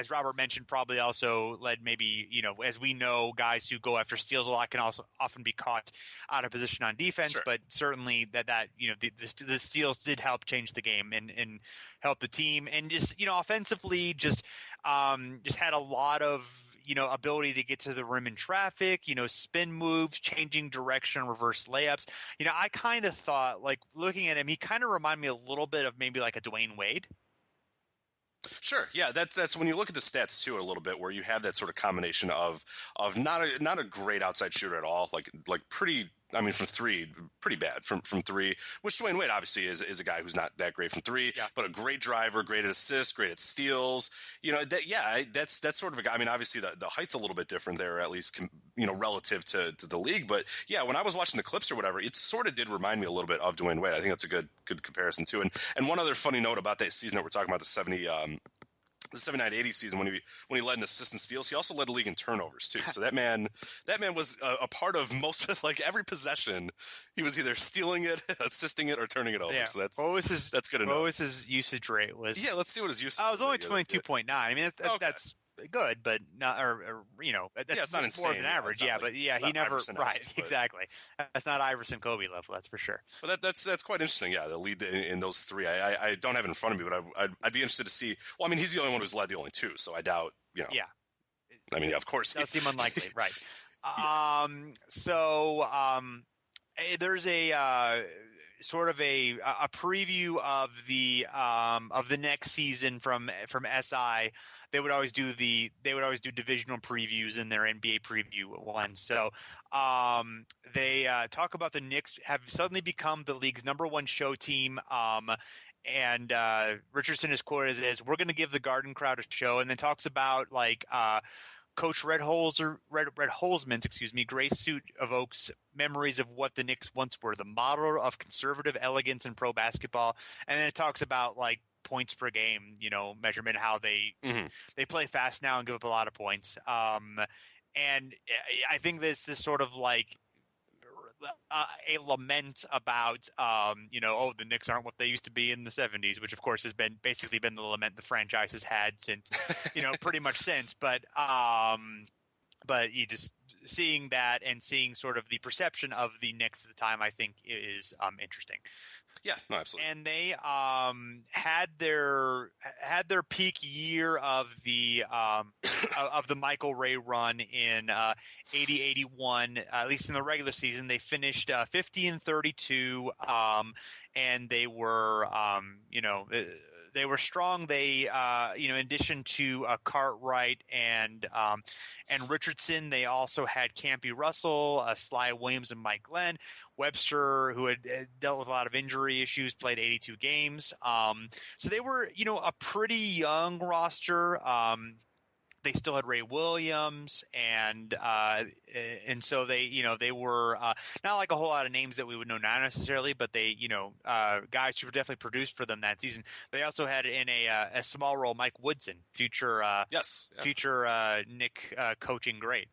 Robert mentioned, probably also led maybe, as we know, guys who go after steals a lot can also often be caught out of position on defense. Sure. But certainly that the steals did help change the game and help the team, and just offensively just had a lot of ability to get to the rim in traffic, spin moves, changing direction, reverse layups. I kind of thought, like, looking at him, he kind of reminded me a little bit of maybe like a Dwayne Wade. Sure. Yeah, that's when you look at the stats too a little bit, where you have that sort of combination of not a great outside shooter at all, like pretty. I mean, from three, pretty bad from three, which Dwayne Wade obviously is a guy who's not that great from three, but a great driver, great at assists, great at steals. That's sort of a guy. I mean, obviously the height's a little bit different there, at least, relative to the league. But yeah, when I was watching the clips or whatever, it sort of did remind me a little bit of Dwayne Wade. I think that's a good comparison too. And one other funny note about that season that we're talking about, the 79-80 season, when he led in assists and steals, he also led the league in turnovers too. So that man was a part of most of, like, every possession. He was either stealing it, assisting it, or turning it over. Yeah. So that's good enough. What was his usage rate? Yeah, let's see what his usage. It was only 22.9. I mean, that's good, but not, that's it's not insane. More than average. Yeah, but yeah, he never exactly. That's not Iverson Kobe level, that's for sure. But that's quite interesting. Yeah, the lead in those three. I don't have it in front of me, but I'd be interested to see. Well, I mean, he's the only one who's led the only two, so I doubt. Yeah. I mean, of course, it does seem unlikely, right? There's a sort of a preview of the next season from SI. They would always do divisional previews in their NBA preview one. So they talk about the Knicks have suddenly become the league's #1 show team. And Richardson is quoted as, "We're going to give the Garden crowd a show," and then talks about like Coach Red Holzman's gray suit evokes memories of what the Knicks once were, the model of conservative elegance in pro basketball. And then it talks about like points per game, measurement, how they play fast now and give up a lot of points. And I think this sort of like a lament about, the Knicks aren't what they used to be in the 70s, which of course has been the lament the franchise has had since, pretty much since. But you just seeing that and seeing sort of the perception of the Knicks at the time, I think is interesting. Yeah, no, absolutely. And they had their peak year of the Micheal Ray run in 80-81. At least in the regular season, they finished 50-32, and they were they were strong. They in addition to Cartwright and Richardson, they also had Campy Russell, Sly Williams, and Mike Glenn. Webster, who had dealt with a lot of injury issues, played 82 games. So they were a pretty young roster. They still had Ray Williams, and so they were not like a whole lot of names that we would know now necessarily, but they guys who were definitely produced for them that season. They also had in a small role Mike Woodson, future Nick coaching great,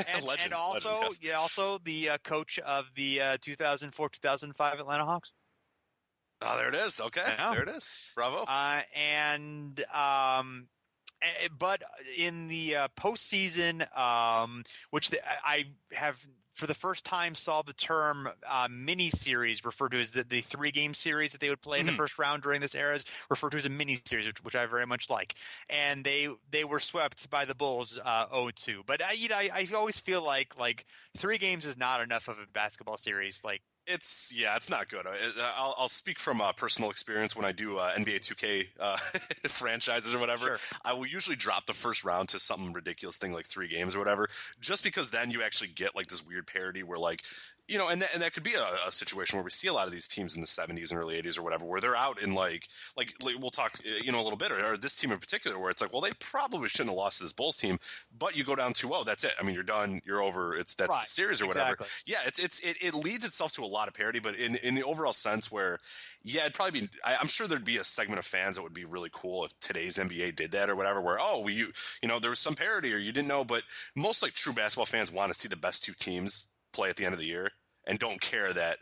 and also the coach of the 2004-2005 Atlanta Hawks. Oh, there it is. Okay, there it is. Bravo. But in the postseason, which I have for the first time saw the term mini-series referred to as the 3-game series that they would play in the first round during this era is referred to as a mini-series, which I very much like. And they were swept by the Bulls 0-2. But I always feel like 3 games is not enough of a basketball series. It's not good. I'll speak from personal experience when I do NBA 2K franchises or whatever. Sure. I will usually drop the first round to some ridiculous thing like 3 games or whatever, just because then you actually get this weird parity where and that could be a situation where we see a lot of these teams in the 70s and early 80s or whatever, where they're out in we'll talk a little bit, or this team in particular, where it's well, they probably shouldn't have lost to this Bulls team, but you go down 2-0, that's it. I mean, you're done, you're over. That's the series or whatever. Exactly. Yeah, it leads itself to a lot of parity, but in the overall sense where, it'd probably be. I'm sure there'd be a segment of fans that would be really cool if today's NBA did that or whatever, where there was some parity or you didn't know, but most true basketball fans want to see the best 2 teams play at the end of the year. And don't care that,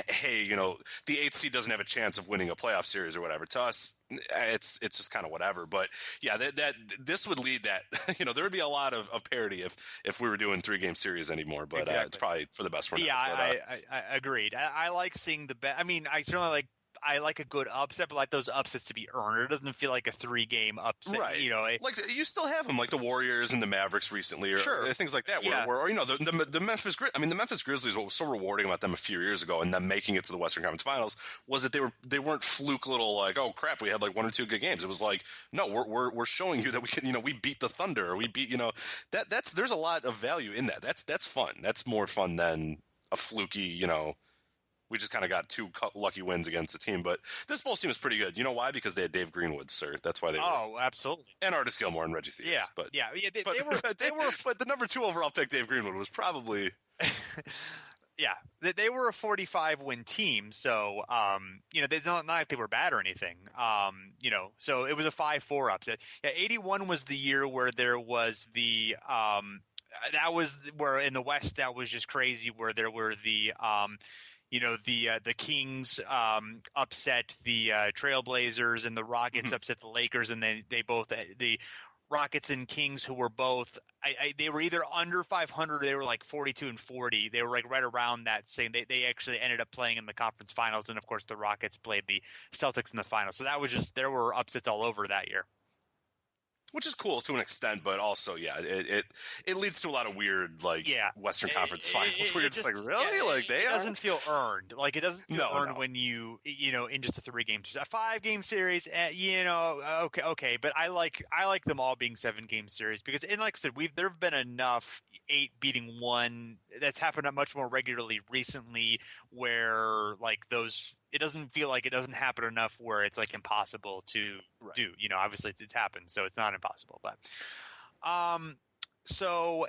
hey, the 8th seed doesn't have a chance of winning a playoff series or whatever. To us, it's just kind of whatever. But yeah, that this would lead that, there would be a lot of parity if we were doing 3-game series anymore. But exactly. It's probably for the best for now. Yeah, I agreed. I like seeing the best. I mean, I certainly I like a good upset, but like those upsets to be earned. It doesn't feel like a 3-game upset, right? You still have them, like the Warriors and the Mavericks recently, or things like that. Where the Memphis the Memphis Grizzlies. What was so rewarding about them a few years ago and them making it to the Western Conference Finals was that they weren't fluke little oh crap, we had 1 or 2 good games. It was no, we're showing you that we can we beat the Thunder, or we beat that's there's a lot of value in that. That's fun. That's more fun than a fluky we just kind of got 2 lucky wins against the team. But this Bulls team is pretty good. You know why? Because they had Dave Greenwood, sir. That's why they were. Oh, absolutely. And Artis Gilmore and Reggie Theus. Yeah. They were. But the number 2 overall pick, Dave Greenwood, was probably. Yeah, they were a 45-win team, so it's not like they were bad or anything. So it was a 5-4 upset. Yeah, 81 was the year where there was the that was where in the West that was just crazy, where there were the the Kings upset the Trailblazers, and the Rockets upset the Lakers, and then they both the Rockets and Kings, who were both they were either under 500 or they were 42-40. They were right around that same. They actually ended up playing in the conference finals, and of course the Rockets played the Celtics in the finals. So that was just there were upsets all over that year. Which is cool to an extent, but also, it leads to a lot of weird, Western Conference finals where you're just really? It doesn't feel earned. It doesn't feel earned when you in just a 3-game series. A 5-game series, okay. But I like them all being 7-game series because, and like I said, there have been enough 8 beating 1 that's happened much more regularly recently where, those – it doesn't feel like it doesn't happen enough where it's impossible to do. Obviously it's happened, so it's not impossible. But so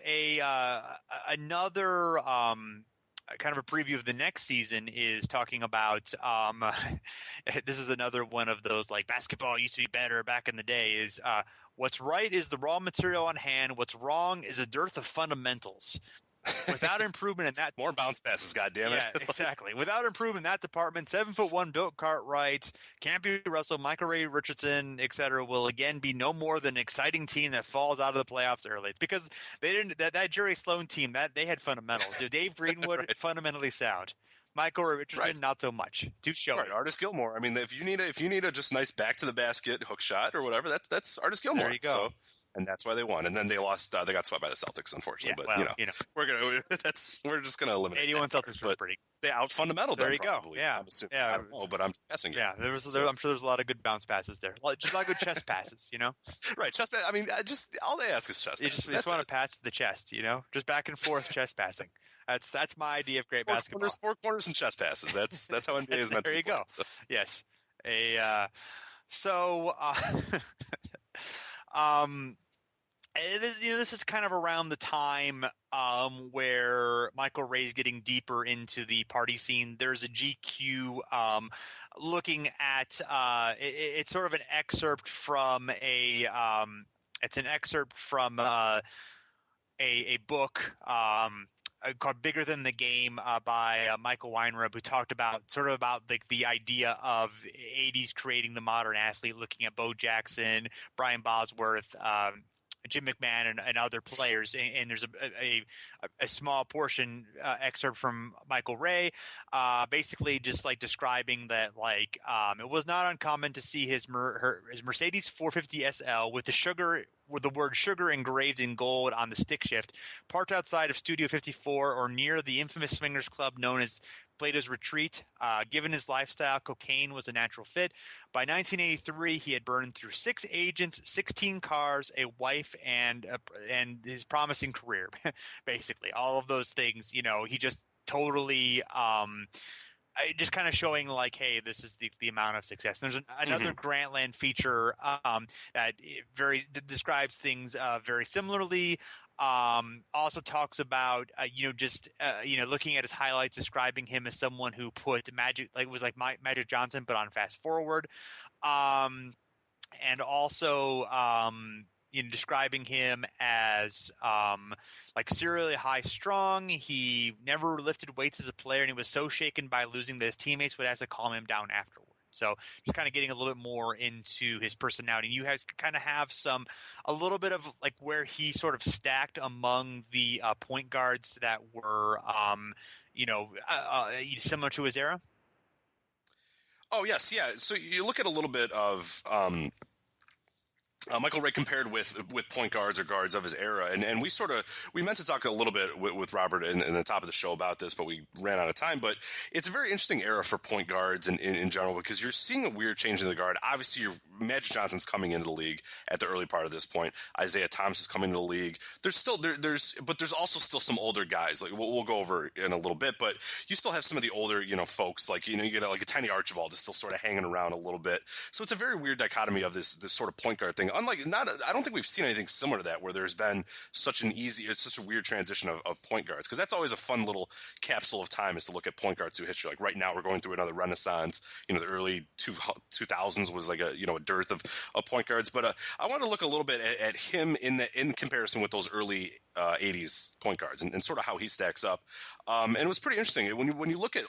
another kind of a preview of the next season is talking about this is another one of those basketball used to be better back in the day. Is what's right is the raw material on hand. What's wrong is a dearth of fundamentals. Without improvement in that, more bounce passes, goddammit. Yeah, exactly. Without improvement in that department, 7'1" built Cartwright, Campy Russell, Micheal Ray Richardson, etc., will again be no more than an exciting team that falls out of the playoffs early. Because they didn't that Jerry Sloan team they had fundamentals. Dave Greenwood fundamentally sound. Micheal Ray Richardson, not so much. Too showy. Right, Artis Gilmore. I mean, if you need a just nice back to the basket hook shot or whatever, that's Artis Gilmore. There you go. So, And that's why they won. And then they lost. They got swept by the Celtics, unfortunately. Yeah, but we're just gonna eliminate. 81 Celtics were pretty. They out fundamental. There you probably, go. Yeah, I'm assuming. yeah. I don't know, but I'm guessing. Yeah, I'm sure there's a lot of good bounce passes there. Just a lot of good chest passes, Right, chest pass. I mean, just all they ask is chest. You just want to pass to the chest, just back and forth chest passing. That's my idea of great basketball. There's 4 corners and chest passes. That's how NBA is meant to be. There you go. So. Yes. This is kind of around the time where Micheal Ray's getting deeper into the party scene. There's a GQ looking at it's sort of an excerpt from a book called Bigger Than the Game by Michael Weinreb, who talked about the idea of 80s creating the modern athlete, looking at Bo Jackson, Brian Bosworth, Jim McMahon and other players, and there's a small portion excerpt from Micheal Ray, basically just like describing that it was not uncommon to see his Mercedes 450 SL with the word sugar engraved in gold on the stick shift, parked outside of Studio 54 or near the infamous swingers club known as Plato's Retreat. Given his lifestyle, cocaine was a natural fit. By 1983, he had burned through 6 agents, 16 cars, a wife, and his promising career. Basically, all of those things. He just totally just kind of showing hey, this is the amount of success. And there's another Grantland feature that describes things very similarly. Also talks about looking at his highlights, describing him as someone who put Magic Johnson but on fast forward, and also describing him as serially high strung. He never lifted weights as a player, and he was so shaken by losing that his teammates would have to calm him down afterward. So just kind of getting a little bit more into his personality. And you guys kind of have a little bit of where he sort of stacked among the point guards that were, similar to his era. Oh, yes. Yeah. So you look at a little bit of Micheal Ray compared with point guards or guards of his era. And we meant to talk a little bit with Robert in the top of the show about this, but we ran out of time. But it's a very interesting era for point guards in general, because you're seeing a weird change in the guard. Obviously, Magic Johnson's coming into the league at the early part of this point. Isaiah Thomas is coming into the league. There's also still some older guys. We'll go over in a little bit, but you still have some of the older, folks you get a Tiny Archibald is still sort of hanging around a little bit. So it's a very weird dichotomy of this sort of point guard thing. I don't think we've seen anything similar to that, where there's been such a weird transition of point guards, because that's always a fun little capsule of time, is to look at point guards who hit you. Right now we're going through another renaissance. The early 2000s was a dearth of point guards, but I want to look a little bit at him in comparison with those early 80s point guards and sort of how he stacks up. And it was pretty interesting when you look at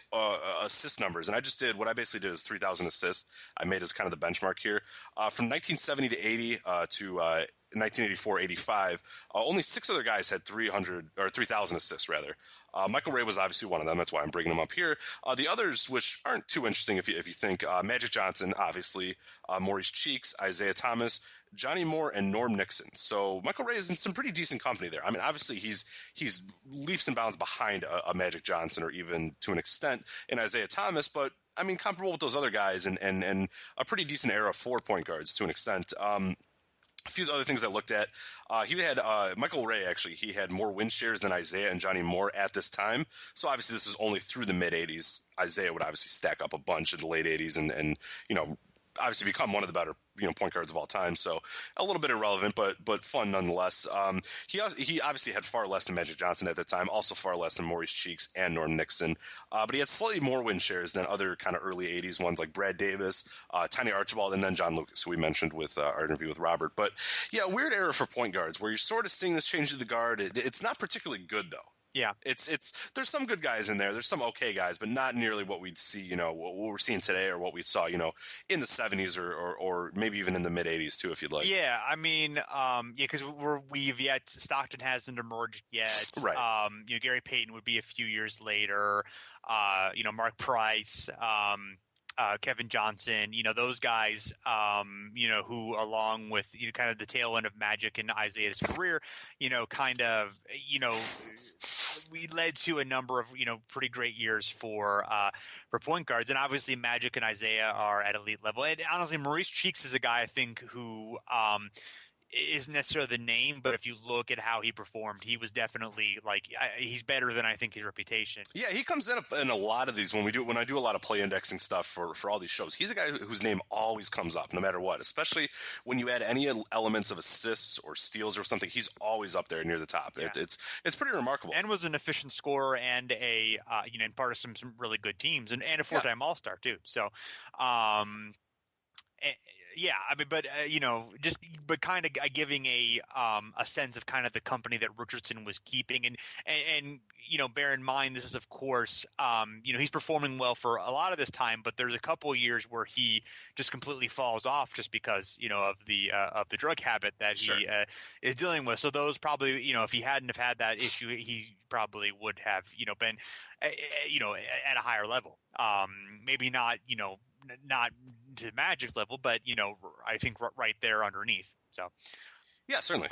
assist numbers, and what I basically did is 3,000 assists. I made as kind of the benchmark here from 1970 to 80 to 1984-85. Only 6 other guys had 3,000 assists rather. Micheal Ray was obviously one of them. That's why I'm bringing him up here. The others, which aren't too interesting if you think, Magic Johnson, obviously, Maurice Cheeks, Isaiah Thomas, Johnny Moore, and Norm Nixon. So Micheal Ray is in some pretty decent company there. I mean, obviously he's leaps and bounds behind a Magic Johnson, or even to an extent in Isaiah Thomas, but I mean, comparable with those other guys, and a pretty decent era for point guards to an extent. A few other things I looked at. He had Micheal Ray, actually. He had more win shares than Isaiah and Johnny Moore at this time. So obviously this is only through the mid 80s. Isaiah would obviously stack up a bunch in the late 80s and obviously become one of the better point guards of all time. So a little bit irrelevant, but fun nonetheless. He obviously had far less than Magic Johnson at the time, also far less than Maurice Cheeks and Norm Nixon. But he had slightly more win shares than other kind of early 80s ones like Brad Davis, Tiny Archibald, and then John Lucas, who we mentioned with our interview with Robert. But yeah, weird era for point guards where you're sort of seeing this change to the guard. It's not particularly good though. Yeah, there's some good guys in there. There's some okay guys, but not nearly what we'd see, what we're seeing today, or what we saw, in the 70s or maybe even in the mid 80s too, if you'd like. Yeah, I mean, because Stockton hasn't emerged yet. Right. Gary Payton would be a few years later. Mark Price. Kevin Johnson, those guys, who along with kind of the tail end of Magic and Isaiah's career, we led to a number of pretty great years for point guards, and obviously Magic and Isaiah are at elite level. And honestly, Maurice Cheeks is a guy I think who isn't necessarily the name, but if you look at how he performed, he was definitely he's better than I think his reputation. Yeah, he comes in a lot of these when I do a lot of play indexing stuff for all these shows. He's a guy whose name always comes up no matter what, especially when you add any elements of assists or steals or something. He's always up there near the top. Yeah. It's pretty remarkable. And was an efficient scorer and and part of some really good teams and a four-time All-Star too. So, yeah, I mean, but kind of giving a sense of kind of the company that Richardson was keeping, and bear in mind this is of course he's performing well for a lot of this time, but there's a couple of years where he just completely falls off just because of the drug habit that he is dealing with. So those probably if he hadn't have had that issue, he probably would have been at a higher level. Maybe not not to Magic's level, but I think right there underneath. So, yeah, certainly.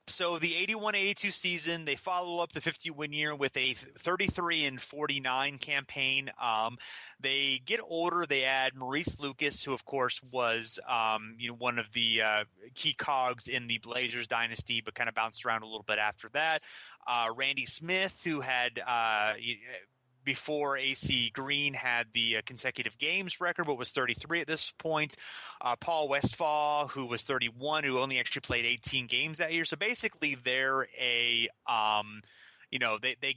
So the 81-82 season, they follow up the 50-win year with a 33-49 campaign. They get older. They add Maurice Lucas, who of course was one of the key cogs in the Blazers dynasty, but kind of bounced around a little bit after that. Randy Smith, who had before AC Green had the consecutive games record, but was 33 at this point. Paul Westphal, who was 31, who only actually played 18 games that year. So basically they're they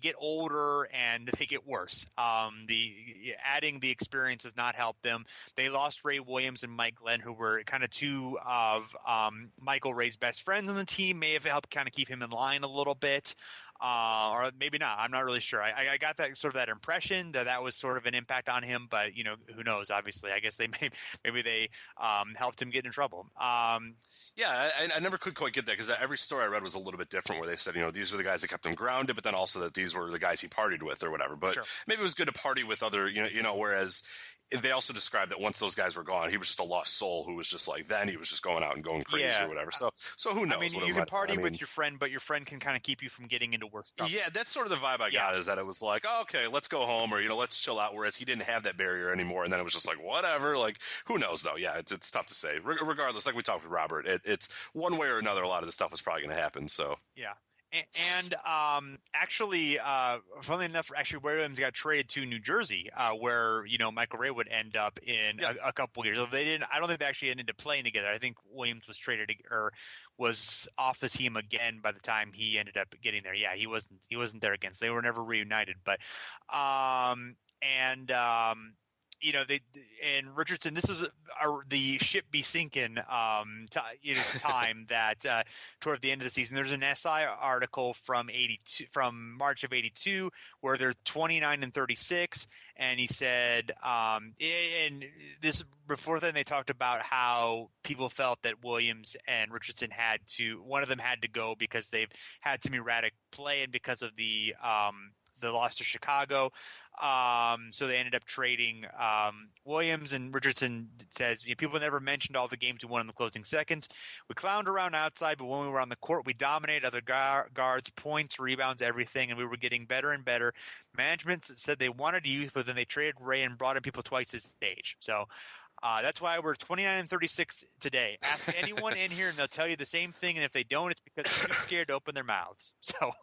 get older and they get worse. Adding the experience has not helped them. They lost Ray Williams and Mike Glenn, who were kind of two of Micheal Ray's best friends on the team. May have helped kind of keep him in line a little bit. Or maybe not. I'm not really sure. I got that sort of that impression that was sort of an impact on him, but who knows? Obviously, I guess maybe they helped him get in trouble. Yeah, I never could quite get that because every story I read was a little bit different, where they said these were the guys that kept him grounded, but then also that these were the guys he partied with or whatever. But maybe it was good to party with other whereas they also described that once those guys were gone, he was just a lost soul who was just then he was just going out and going crazy or whatever. So who knows? I mean, you can party with your friend, but your friend can kind of keep you from getting into worse stuff. Yeah, that's sort of the vibe I got, is that it was like, oh, okay, let's go home, or let's chill out. Whereas he didn't have that barrier anymore, and then it was just like whatever. Who knows though? Yeah, it's tough to say. Regardless, like we talked with Robert, it's one way or another. A lot of this stuff was probably going to happen. So yeah. And actually, funnily enough, Williams got traded to New Jersey, where Micheal Ray would end up in a couple years. So they didn't. I don't think they actually ended up playing together. I think Williams was traded or was off the team again by the time he ended up getting there. Yeah, he wasn't there again. So they were never reunited. But and Richardson, this was the ship be sinking time that toward the end of the season. There's an SI article from March of 82 where they're 29-36, and he said, and this before then they talked about how people felt that Williams and Richardson one of them had to go because they've had some erratic play and because of the loss to Chicago. So they ended up trading Williams, and Richardson says, people never mentioned all the games we won in the closing seconds. We clowned around outside, but when we were on the court, we dominated other guards, points, rebounds, everything, and we were getting better and better. Management said they wanted to use, but then they traded Ray and brought in people twice his age. So that's why we're 29-36 today. Ask anyone in here, and they'll tell you the same thing. And if they don't, it's because they're too scared to open their mouths. So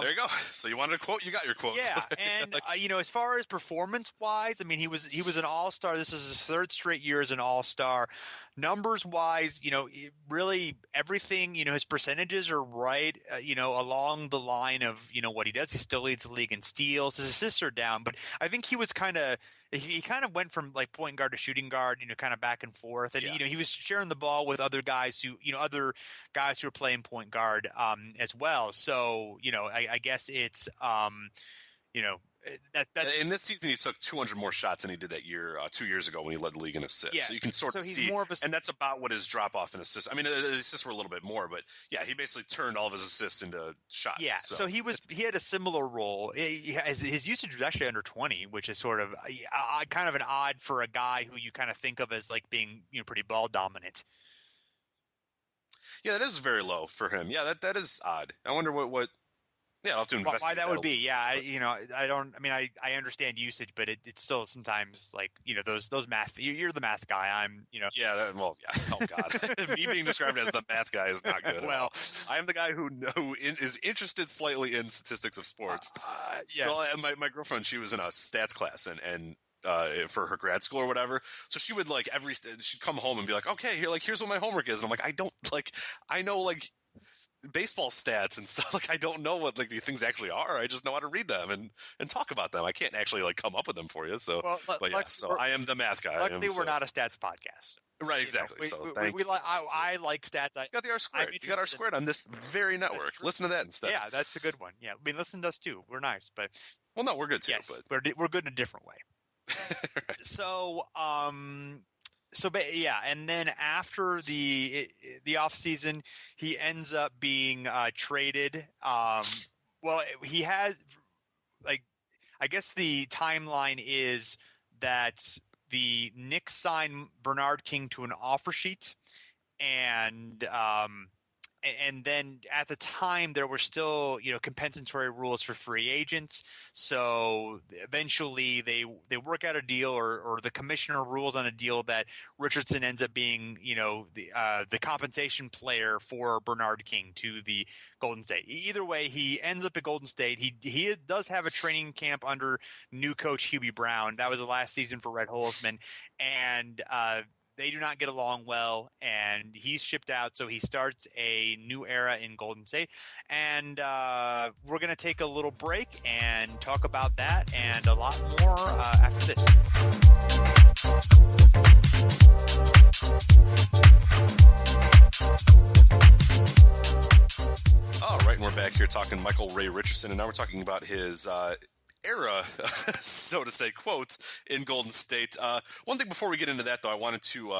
there you go. So you wanted a quote, you got your quotes. Yeah, and as far as performance-wise, I mean, he was an all-star. This is his third straight year as an all-star. Numbers-wise, really everything. His percentages are right. Along the line of what he does. He still leads the league in steals. His assists are down, but I think he was he kind of went from point guard to shooting guard, kind of back and forth. And, he was sharing the ball with other guys who were playing point guard as well. So, I guess it's, That's in this season, he took 200 more shots than he did that year 2 years ago when he led the league in assists. Yeah. So you can sort of he's see, more of and that's about what his drop off in assists. I mean, the assists were a little bit more, but yeah, he basically turned all of his assists into shots. Yeah, so he had a similar role. His usage was actually under 20, which is sort of kind of an odd for a guy who you kind of think of as like being pretty ball dominant. Yeah, that is very low for him. Yeah, that is odd. I wonder what. Yeah, I'll have to investigate why that would be. Yeah, I don't. I mean, I understand usage, but it's still sometimes like those math. You're the math guy. I'm. Yeah. Yeah. Oh God, me being described as the math guy is not good. Well, I am the guy who is interested slightly in statistics of sports. Yeah. Well, my girlfriend, she was in a stats class and for her grad school or whatever. So she would she'd come home and be like, okay, here's what my homework is. And I'm like, I know baseball stats and stuff. I don't know what the things actually are. I just know how to read them and talk about them. I can't actually come up with them for you. So, so I am the math guy. Luckily, we're not a stats podcast. Right, exactly. I like stats. You got the R squared. You got R squared on this very network. Listen to that instead. Yeah, that's a good one. Yeah, I mean, listen to us too. We're nice, but no, we're good too. Yes, but we're good in a different way. Right. So, and then after the off season, he ends up being traded. Well, he has I guess the timeline is that the Knicks signed Bernard King to an offer sheet, and then at the time there were still compensatory rules for free agents. So eventually they work out a deal, or the commissioner rules on a deal that Richardson ends up being the compensation player for Bernard King to the Golden State. Either way, he ends up at Golden State. He does have a training camp under new coach Hubie Brown. That was the last season for Red Holzman, and they do not get along well, and he's shipped out, so he starts a new era in Golden State. And we're going to take a little break and talk about that and a lot more after this. All right, and we're back here talking Micheal Ray Richardson, and now we're talking about his era, so to say, quotes in Golden State. One thing before we get into that, though, I wanted to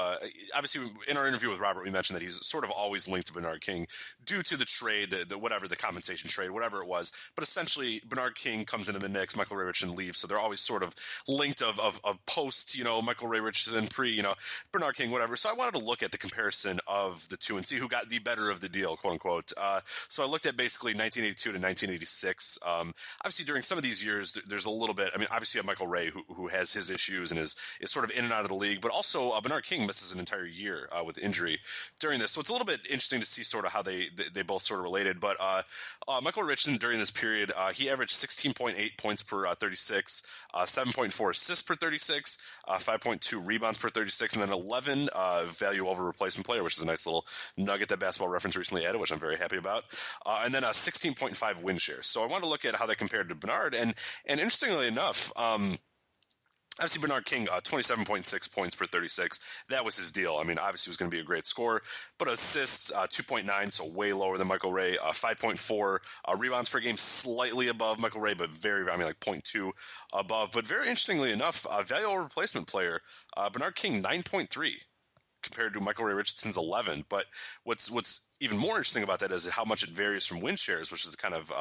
obviously in our interview with Robert, we mentioned that he's sort of always linked to Bernard King due to the trade, the compensation trade, whatever it was. But essentially, Bernard King comes into the Knicks, Micheal Ray Richardson leaves, so they're always sort of linked of post, Micheal Ray Richardson, pre, Bernard King, whatever. So I wanted to look at the comparison of the two and see who got the better of the deal, quote unquote. So I looked at basically 1982 to 1986. Obviously, during some of these years, there's a little bit. I mean, obviously you have Micheal Ray who has his issues and is sort of in and out of the league, but also Bernard King misses an entire year with injury during this. So it's a little bit interesting to see sort of how they both sort of related. But Micheal Richardson during this period, he averaged 16.8 points per 36, 7.4 assists per 36, 5.2 rebounds per 36, and then 11 value over replacement player, which is a nice little nugget that Basketball Reference recently added, which I'm very happy about. And then a 16.5 win share. So I want to look at how they compared to Bernard. And interestingly enough, obviously Bernard King, 27.6 points per 36. That was his deal. I mean, obviously he was going to be a great scorer, but assists, 2.9, so way lower than Micheal Ray. 5.4 rebounds per game, slightly above Micheal Ray, but like 0.2 above. But very interestingly enough, value over replacement player, Bernard King, 9.3. compared to Micheal Ray Richardson's 11. But what's even more interesting about that is how much it varies from win shares, which is kind of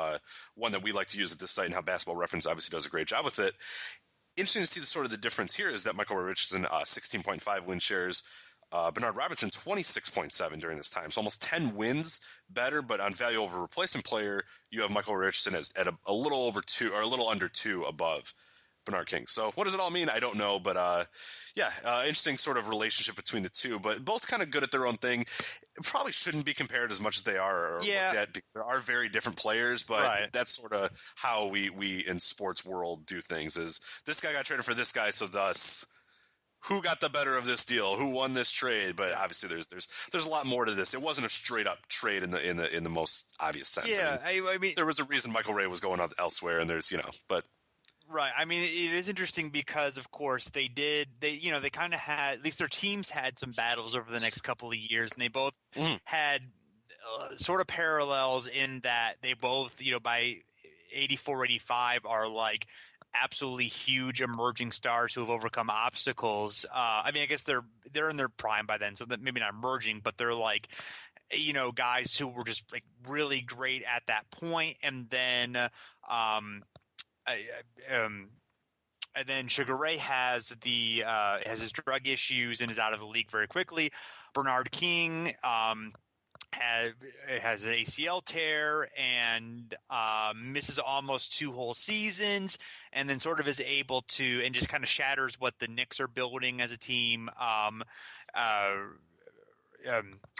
one that we like to use at this site, and how Basketball Reference obviously does a great job with it. Interesting to see the sort of the difference here is that Micheal Ray Richardson, 16.5 win shares, Bernard Robinson, 26.7 during this time. So almost 10 wins better, but on value over replacement player, you have Micheal Ray Richardson at a little over 2 or a little under 2 above Bernard King. So what does it all mean? I don't know, but interesting sort of relationship between the two, but both kind of good at their own thing. It probably shouldn't be compared as much as they are or looked at, because there are very different players, but that's sort of how we in sports world do things. Is this guy got traded for this guy, so thus who got the better of this deal? Who won this trade? But obviously there's a lot more to this. It wasn't a straight up trade in the most obvious sense. Yeah, I mean there was a reason Micheal Ray was going on elsewhere, and there's but right. I mean, it is interesting because, of course, they kind of had, at least their teams had some battles over the next couple of years, and they both had sort of parallels in that they both, by 84, 85 are like absolutely huge emerging stars who have overcome obstacles. I mean, I guess they're in their prime by then, so that maybe not emerging, but they're like, guys who were just like really great at that point, and then Sugar Ray has his drug issues and is out of the league very quickly. Bernard King has an ACL tear and misses almost 2 whole seasons, and then sort of is able to and just kind of shatters what the Knicks are building as a team.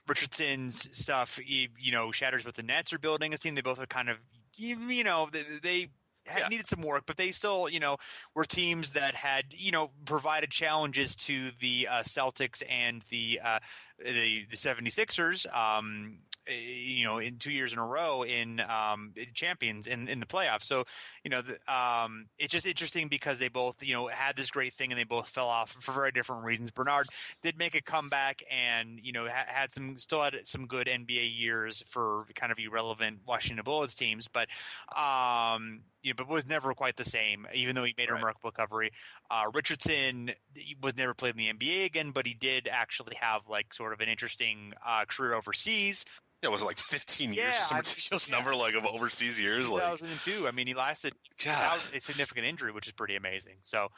Richardson's stuff, shatters what the Nets are building as a team. They both are kind of, they needed some work, but they still, were teams that had, provided challenges to the Celtics and the 76ers, in 2 years in a row in champions in the playoffs. So, it's just interesting because they both, had this great thing and they both fell off for very different reasons. Bernard did make a comeback and, had some good NBA years for kind of irrelevant Washington Bullets teams, but but was never quite the same, even though he made a remarkable recovery. Richardson was never played in the NBA again, but he did actually have like sort of an interesting career overseas. Yeah, was it like 15 years? Some ridiculous number of overseas years. 2002. I mean, he lasted without a significant injury, which is pretty amazing. So,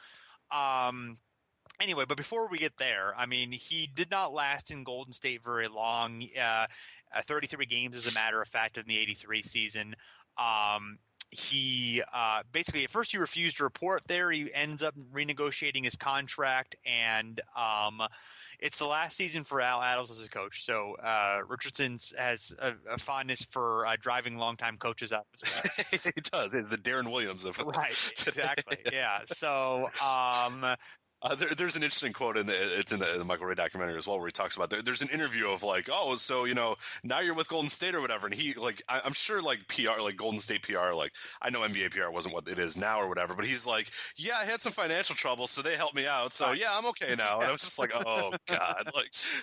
anyway, but before we get there, I mean, he did not last in Golden State very long. 33 games, as a matter of fact, in the 83 season. He basically at first he refused to report there. He ends up renegotiating his contract, and it's the last season for Al Attles as a coach. So Richardson has a fondness for driving longtime coaches up. He does. He's the Darren Williams of right. Exactly. Yeah. So. There's an interesting quote it's in the Micheal Ray documentary as well, where he talks about there's an interview of like, oh, so now you're with Golden State or whatever, and he like I'm sure like PR, like Golden State PR, like I know NBA PR wasn't what it is now or whatever, but he's like, yeah, I had some financial trouble, so they helped me out, so yeah, I'm okay now. And I was just like, oh god,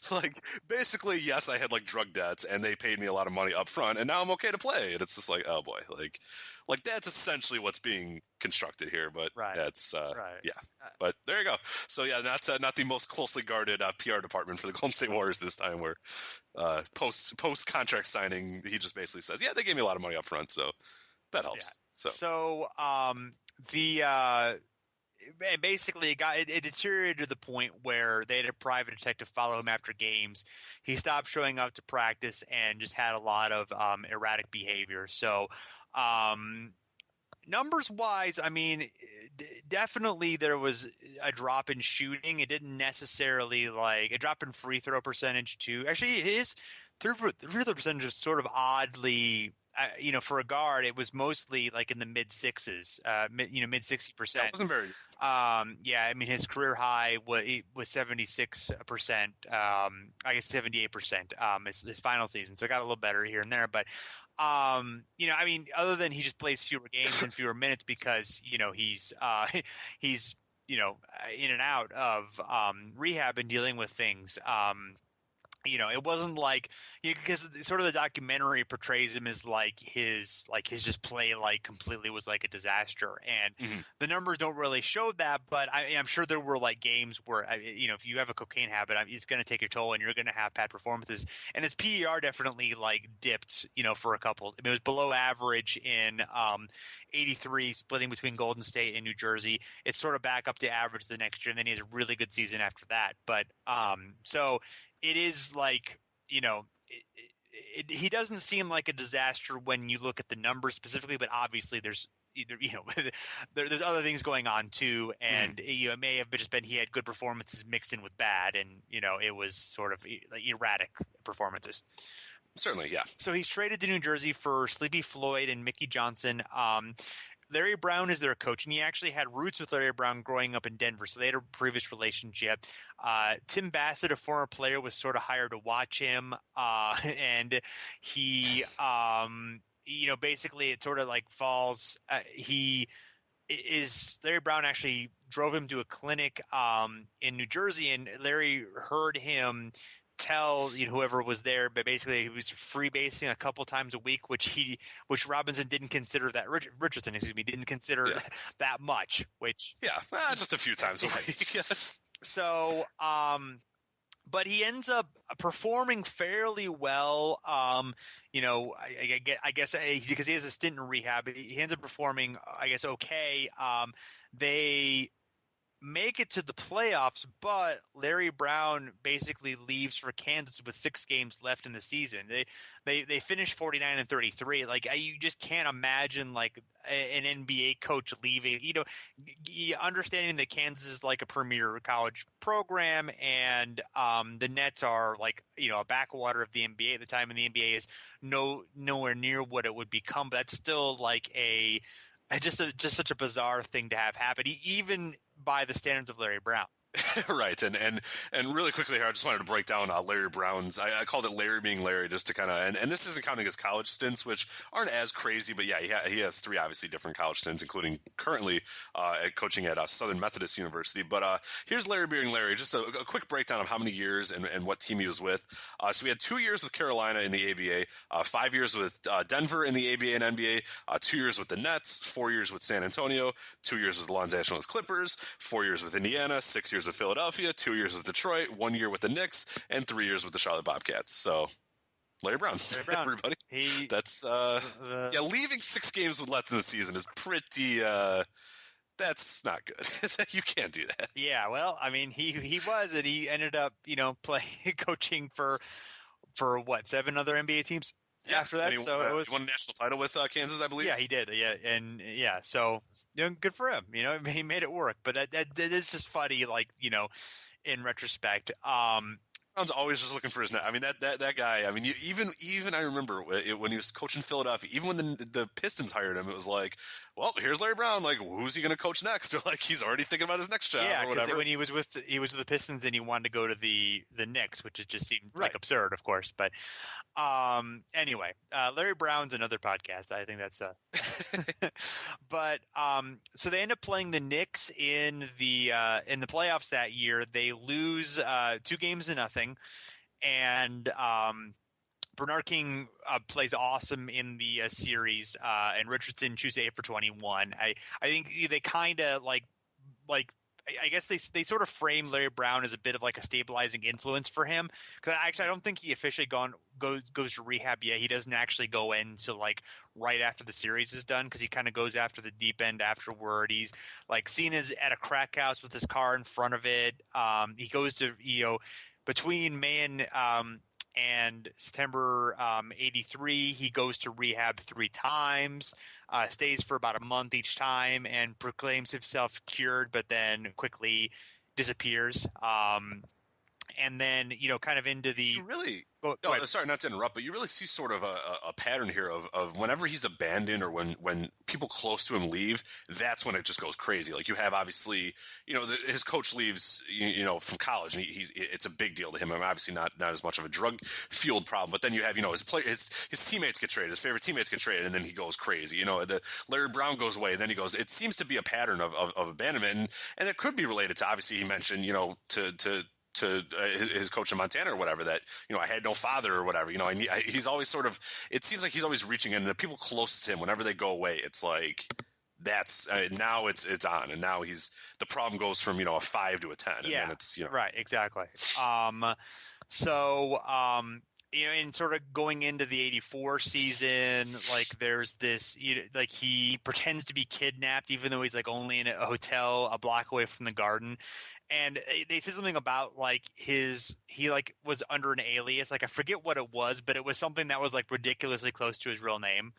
like basically yes, I had like drug debts and they paid me a lot of money up front, and now I'm okay to play, and it's just like, oh boy, like that's essentially what's being constructed here, but that's yeah. But there you go. So yeah, not the most closely guarded PR department for the Golden State Warriors this time. Where post contract signing, he just basically says, yeah, they gave me a lot of money up front, so that helps. Yeah. So basically it deteriorated to the point where they had a private detective follow him after games. He stopped showing up to practice and just had a lot of erratic behavior. So. Numbers wise, I mean, definitely there was a drop in shooting. It didn't necessarily like a drop in free throw percentage too. Actually, his free throw percentage was sort of oddly, for a guard, it was mostly like in the mid 60s, mid 60%. That wasn't very. Yeah, I mean, his career high was 76%. I guess 78%. His final season, so it got a little better here and there, but. I mean, other than he just plays fewer games and fewer minutes because, he's in and out of rehab and dealing with things. It wasn't like because sort of the documentary portrays him as his just play completely was like a disaster, and the numbers don't really show that. But I'm sure there were games where if you have a cocaine habit, it's going to take a toll, and you're going to have bad performances. And his PER definitely dipped, for a couple. I mean, it was below average in 83, splitting between Golden State and New Jersey. It's sort of back up to average the next year, and then he has a really good season after that. But so. It is he doesn't seem like a disaster when you look at the numbers specifically, but obviously there's either there's other things going on too, and it may have just been he had good performances mixed in with bad, and it was sort of erratic performances. Certainly, yeah. So he's traded to New Jersey for Sleepy Floyd and Mickey Johnson. Larry Brown is their coach, and he actually had roots with Larry Brown growing up in Denver, so they had a previous relationship. Tim Bassett, a former player, was sort of hired to watch him, and he, basically it sort of falls. Larry Brown actually drove him to a clinic in New Jersey, and Larry heard him tell whoever was there, but basically he was freebasing a couple times a week, which Robinson didn't consider that Richardson, didn't consider that much. Which just a few times a week. So, but he ends up performing fairly well. I guess because he has a stint in rehab, he ends up performing, I guess, okay. They make it to the playoffs, but Larry Brown basically leaves for Kansas with 6 games left in the season. They finished 49-33. Like, you just can't imagine like an NBA coach leaving. Understanding that Kansas is like a premier college program, and the Nets are like a backwater of the NBA at the time, and the NBA is nowhere near what it would become. But that's still like just such a bizarre thing to have happen, even by the standards of Larry Brown. Right, and really quickly here, I just wanted to break down Larry Brown's. I called it Larry being Larry just to kind of, and this isn't counting his college stints, which aren't as crazy, but he has 3 obviously different college stints, including currently coaching at Southern Methodist University. But here's Larry being Larry. Just a quick breakdown of how many years and what team he was with. So we had 2 years with Carolina in the ABA, 5 years with Denver in the ABA and NBA, 2 years with the Nets, 4 years with San Antonio, 2 years with the Los Angeles Clippers, 4 years with Indiana, 6 years with Philadelphia, 2 years with Detroit, 1 year with the Knicks, and 3 years with the Charlotte Bobcats. So Larry Brown. Everybody. That's leaving 6 games with left in the season is pretty that's not good. You can't do that. Yeah, well, I mean, he was, and he ended up, coaching for what, 7 other NBA teams after that. So it was he won a national title with Kansas, I believe. Yeah, he did. Yeah, and so good for him. He made it work. But that is just funny, like, in retrospect. Brown's always just looking for his net. I mean, that guy. I mean, even I remember when he was coaching Philadelphia. Even when the Pistons hired him, it was like, well, here's Larry Brown. Like, who's he going to coach next? Or like, he's already thinking about his next job or whatever. When he was with the Pistons, and he wanted to go to the Knicks, which just seemed like absurd, of course. But anyway, Larry Brown's another podcast. I think that's but so they end up playing the Knicks in the playoffs that year. They lose 2-0, and Bernard King plays awesome in the series, and Richardson shoots 8 for 21. I think they kind of like I guess they sort of frame Larry Brown as a bit of like a stabilizing influence for him, because I don't think he officially goes to rehab yet. He doesn't actually go in till like right after the series is done, because he kind of goes after the deep end afterward. He's like seen as at a crack house with his car in front of it. He goes to between May and September 83, he goes to rehab 3 times, stays for about a month each time, and proclaims himself cured, but then quickly disappears. And then, kind of into the... You really... sorry not to interrupt, but you really see sort of a pattern here of whenever he's abandoned, or when people close to him leave, that's when it just goes crazy. Like, you have obviously, his coach leaves, from college, and it's a big deal to him. I mean, obviously not as much of a drug-fueled problem, but then you have, his teammates get traded, his favorite teammates get traded, and then he goes crazy. The Larry Brown goes away, and then he goes. It seems to be a pattern of abandonment, and it could be related to, obviously, he mentioned, to his coach in Montana or whatever, that, I had no father or whatever, he's always sort of, it seems like he's always reaching in, and the people closest to him, whenever they go away, it's like, that's, now it's on, and now the problem goes from, a 5 to a 10. And then it's, Right, exactly. And sort of going into the 84 season, like there's this, like he pretends to be kidnapped, even though he's like only in a hotel a block away from the Garden. And they said something about like he like was under an alias. Like, I forget what it was, but it was something that was like ridiculously close to his real name.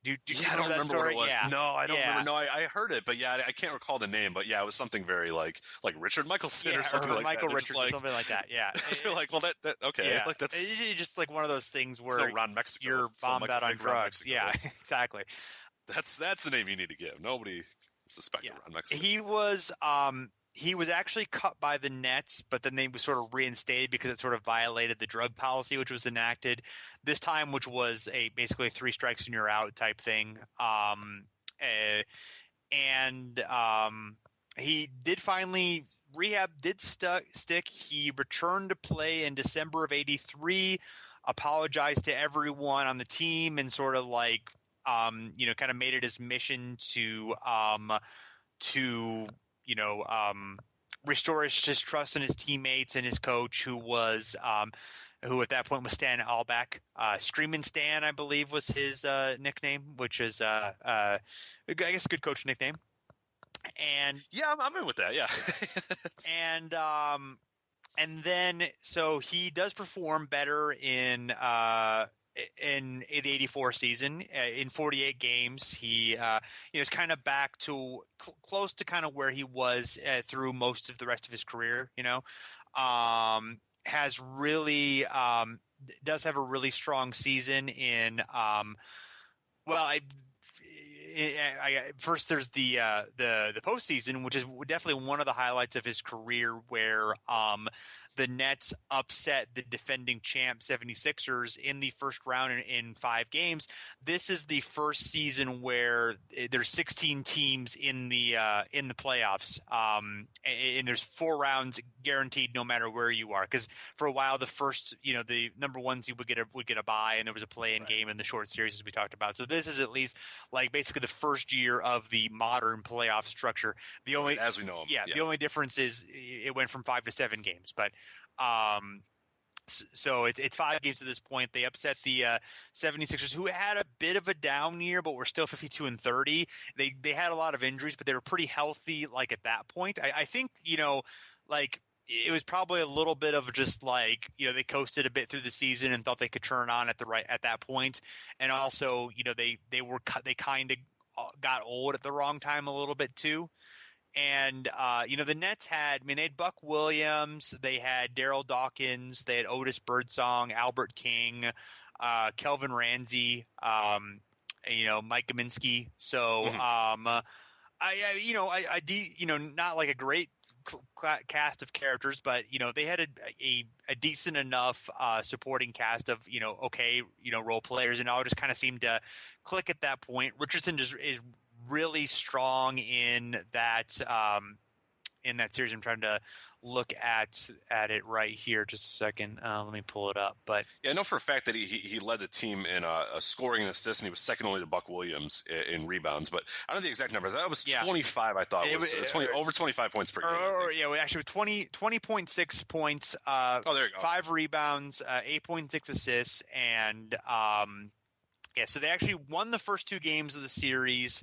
Do you I don't remember story? what it was. Yeah. No, I don't remember. No, I heard it, but I can't recall the name. But it was something very like Richard Michelson or something like Michael that. Richardson, something like that. Yeah. You're like, well, that okay. Yeah. Like that's it's just like one of those things where around Mexico. you're bombed out on drugs. Yeah, exactly. That's the name you need to give. Nobody suspected Ron Mexico. He was actually cut by the Nets, but then they was sort of reinstated because it sort of violated the drug policy, which was enacted this time, which was basically 3 strikes and you're out type thing. He did finally rehab did stick. He returned to play in December of '83, apologized to everyone on the team, and sort of like, kind of made it his mission to restore his trust in his teammates and his coach, who at that point was Stan Albeck. Screamin' Stan, I believe, was his nickname, which is I guess a good coach nickname. And yeah, I'm in with that. Yeah. and then so he does perform better in the '84 season. In 48 games, he is kind of back to close to kind of where he was through most of the rest of his career. Has really does have a really strong season in first there's the postseason, which is definitely one of the highlights of his career, where the Nets upset the defending champ 76ers in the first round in 5 games. This is the first season where there's 16 teams in the playoffs, and there's 4 rounds guaranteed no matter where you are. Because for a while, the first, the number 1 seed would get a bye, and there was a play-in game in the short series, as we talked about. So this is at least like basically the first year of the modern playoff structure. The only, as we know them, the only difference is it went from 5 to 7 games, but. So it's 5 games to this point. They upset the 76ers, who had a bit of a down year, but were still 52-30. They had a lot of injuries, but they were pretty healthy. Like at that point, I think it was probably a little bit of just like they coasted a bit through the season and thought they could turn on at that point, and also they kind of got old at the wrong time a little bit too. And, the Nets they had Buck Williams, they had Daryl Dawkins, they had Otis Birdsong, Albert King, Kelvin Ramsey, Mike Gaminsky. So, not like a great cast of characters, but, they had a decent enough supporting cast of, role players, and it all just kind of seemed to click at that point. Richardson just is really strong in that series. I'm trying to look at it right here. Just a second. Let me pull it up. But yeah, I know for a fact that he led the team in scoring and assists, and he was second only to Buck Williams in rebounds. But I don't know the exact numbers. That was 25. I thought it was 20, over 25 points per game. Actually 20.6 points. There you go. 5 rebounds, 8.6 assists, and so they actually won the first 2 games of the series.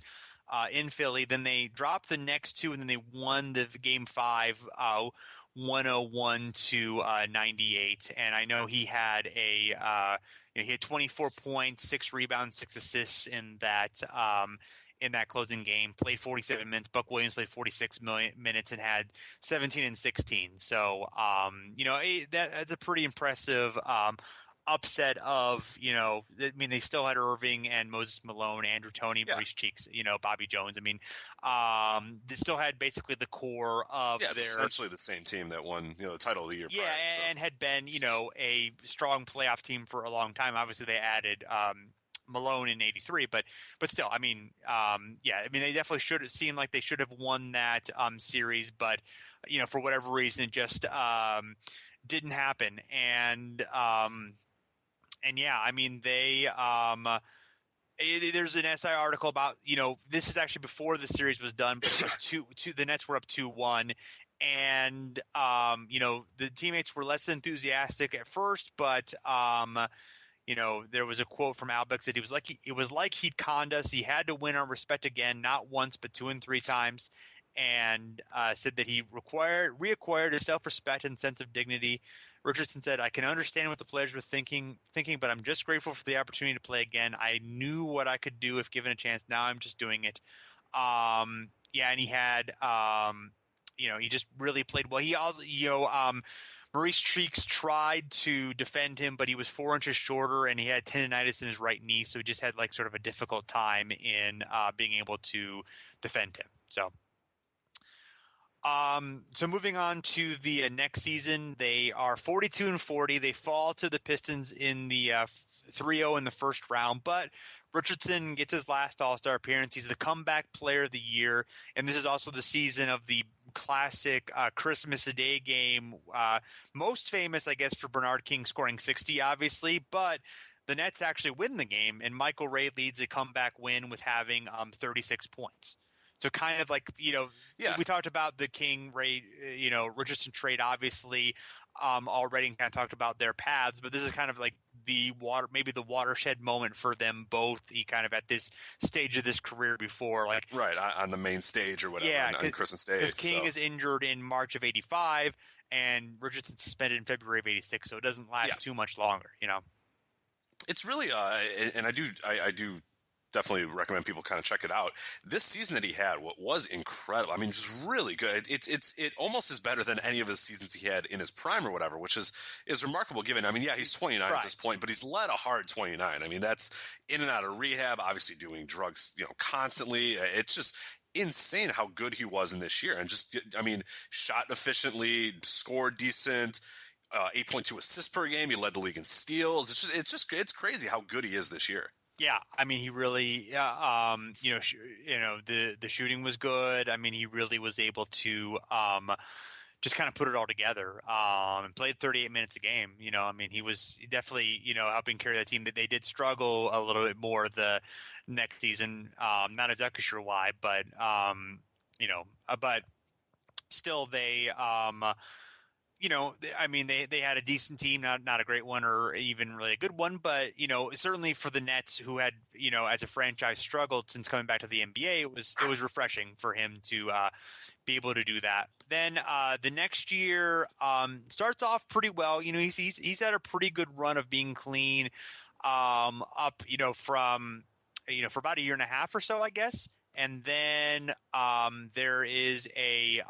In Philly, then they dropped the next 2, and then they won the game 5, 101-98. And I know he had he had 24 points, 6 rebounds, 6 assists in that closing game. Played 47 minutes. Buck Williams played 46 minutes and had 17 and 16. So that's a pretty impressive. Upset of, they still had Irving and Moses Malone, Andrew Toney, Maurice Cheeks, Bobby Jones. They still had basically the core of it's essentially the same team that won, the title of the year. Yeah, prior, and had been, a strong playoff team for a long time. Obviously, they added Malone in '83, but still, they definitely should have seemed like they should have won that series, but for whatever reason, it just didn't happen. There's an SI article about, this is actually before the series was done, but it was the Nets were up 2-1, and the teammates were less enthusiastic at first, but there was a quote from Albeck that it was like he'd conned us. He had to win our respect again, not once but 2 and 3 times, and said that he reacquired his self-respect and sense of dignity. Richardson said, "I can understand what the players were thinking, but I'm just grateful for the opportunity to play again. I knew what I could do if given a chance. Now I'm just doing it." And he had, he just really played well. He also, Maurice Cheeks tried to defend him, but he was 4 inches shorter, and he had tendonitis in his right knee, so he just had like sort of a difficult time in being able to defend him. So moving on to the next season, they are 42-40. They fall to the Pistons in the 3-0 in the first round, but Richardson gets his last All-Star appearance. He's the comeback player of the year, and this is also the season of the classic Christmas Day game, most famous, I guess, for Bernard King scoring 60, obviously, but the Nets actually win the game, and Micheal Ray leads a comeback win with having 36 points. So kind of like, we talked about the King Ray, Richardson trade, obviously, already, and kind of talked about their paths, but this is kind of like maybe the watershed moment for them both, kind of at this stage of this career before, like right on the main stage or whatever, on Christmas stage. Because King is injured in March of '85, and Richardson suspended in February of '86, so it doesn't last too much longer, It's really, and I do definitely recommend people kind of check it out. This season that he had, what was incredible. I mean, just really good. It almost is better than any of the seasons he had in his prime or whatever, which is remarkable given. I mean, he's 29 at this point, but he's led a hard 29. I mean, that's in and out of rehab, obviously doing drugs, constantly. It's just insane how good he was in this year. And just, I mean, shot efficiently, scored decent, 8.2 assists per game. He led the league in steals. It's crazy how good he is this year. Yeah, I mean, he really, the shooting was good. I mean, he really was able to just kind of put it all together and played 38 minutes a game. I mean, he was definitely, helping carry that team. That they did struggle a little bit more the next season. Not exactly sure why, but but still they. I mean, they had a decent team, not a great one or even really a good one, but, certainly for the Nets, who had, as a franchise struggled since coming back to the NBA, it was refreshing for him to be able to do that. Then the next year starts off pretty well. He's had a pretty good run of being clean up, from, for about a year and a half or so, I guess. And then there is a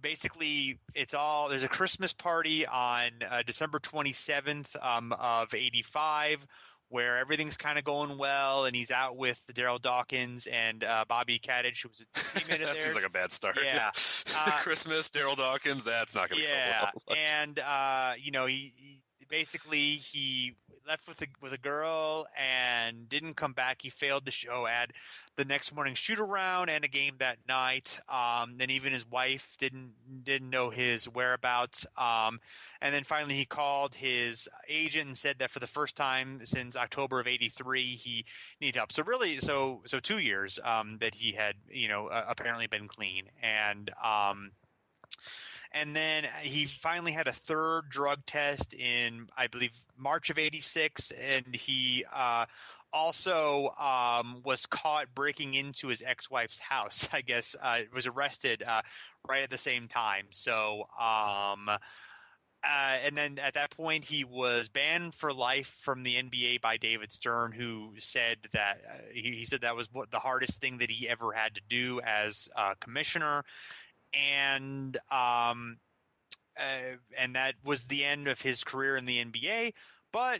basically, there's a Christmas party on December 27th of '85 where everything's kind of going well, and he's out with Daryl Dawkins and Bobby Kadich, who was a teammate of theirs. That seems like a bad start. Yeah. Christmas, Daryl Dawkins, that's not going to go well. And, he left with a girl and didn't come back. He failed the show at the next morning shoot around and a game that night. Then even his wife didn't know his whereabouts. And then finally he called his agent and said that for the first time since October of '83 he needed help. So really, so 2 years that he had apparently been clean. And then he finally had a third drug test in, I believe, March of '86, and he also was caught breaking into his ex-wife's house. I guess was arrested right at the same time. So, and then at that point, he was banned for life from the NBA by David Stern, who said that he said that was the hardest thing that he ever had to do as commissioner. And that was the end of his career in the NBA. But,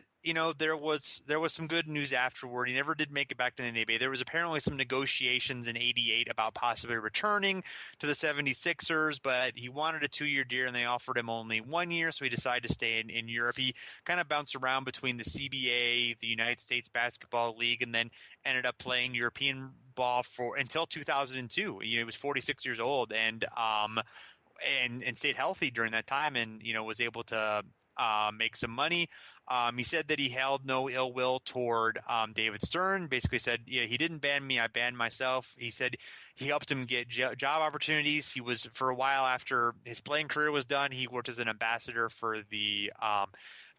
there was some good news afterward. He never did make it back to the NBA. There was apparently some negotiations in '88 about possibly returning to the 76ers, but he wanted a 2-year deal and they offered him only 1 year, so he decided to stay in Europe. He kind of bounced around between the CBA, the United States Basketball League, and then ended up playing European ball until 2002. He was 46 years old and stayed healthy during that time and, was able to make some money. He said that he held no ill will toward David Stern. Basically said, he didn't ban me, I banned myself. He said he helped him get job opportunities. He was, for a while after his playing career was done, he worked as an ambassador for the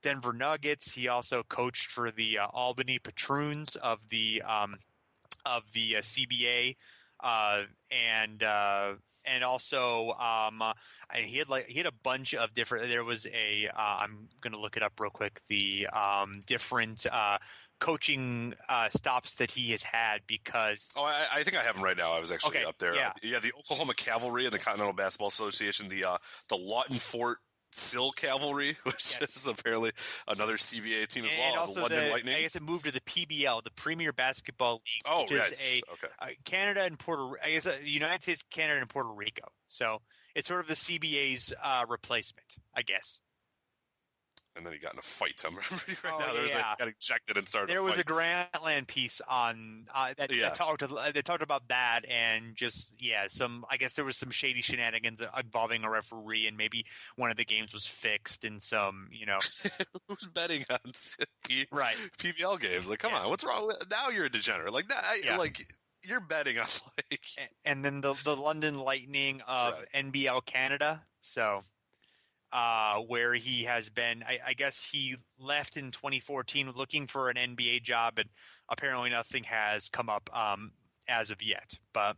Denver Nuggets. He also coached for the Albany Patroons of the CBA, and also he had a bunch of different. There was I'm going to look it up real quick. The different coaching stops that he has had because. Oh, I think I have them right now. I was actually up there. Yeah. The Oklahoma Cavalry and the Continental Basketball Association, the Lawton Fort Sill Cavalry, which is apparently another CBA team as well. And also the London Lightning. I guess it moved to the PBL, the Premier Basketball League. Oh, which is Canada and United States, Canada, and Puerto Rico. So it's sort of the CBA's replacement, I guess. And then he got in a fight. I'm remembering got ejected and started. There was a Grantland piece on that talked about that, and just I guess there was some shady shenanigans involving a referee, and maybe one of the games was fixed, and some who's betting on PBL games? Like, come on, what's wrong? Now you're a degenerate. Like that. Like you're betting on and then the London Lightning of NBL Canada. So. Where he has been, I guess he left in 2014 looking for an NBA job, and apparently nothing has come up as of yet. But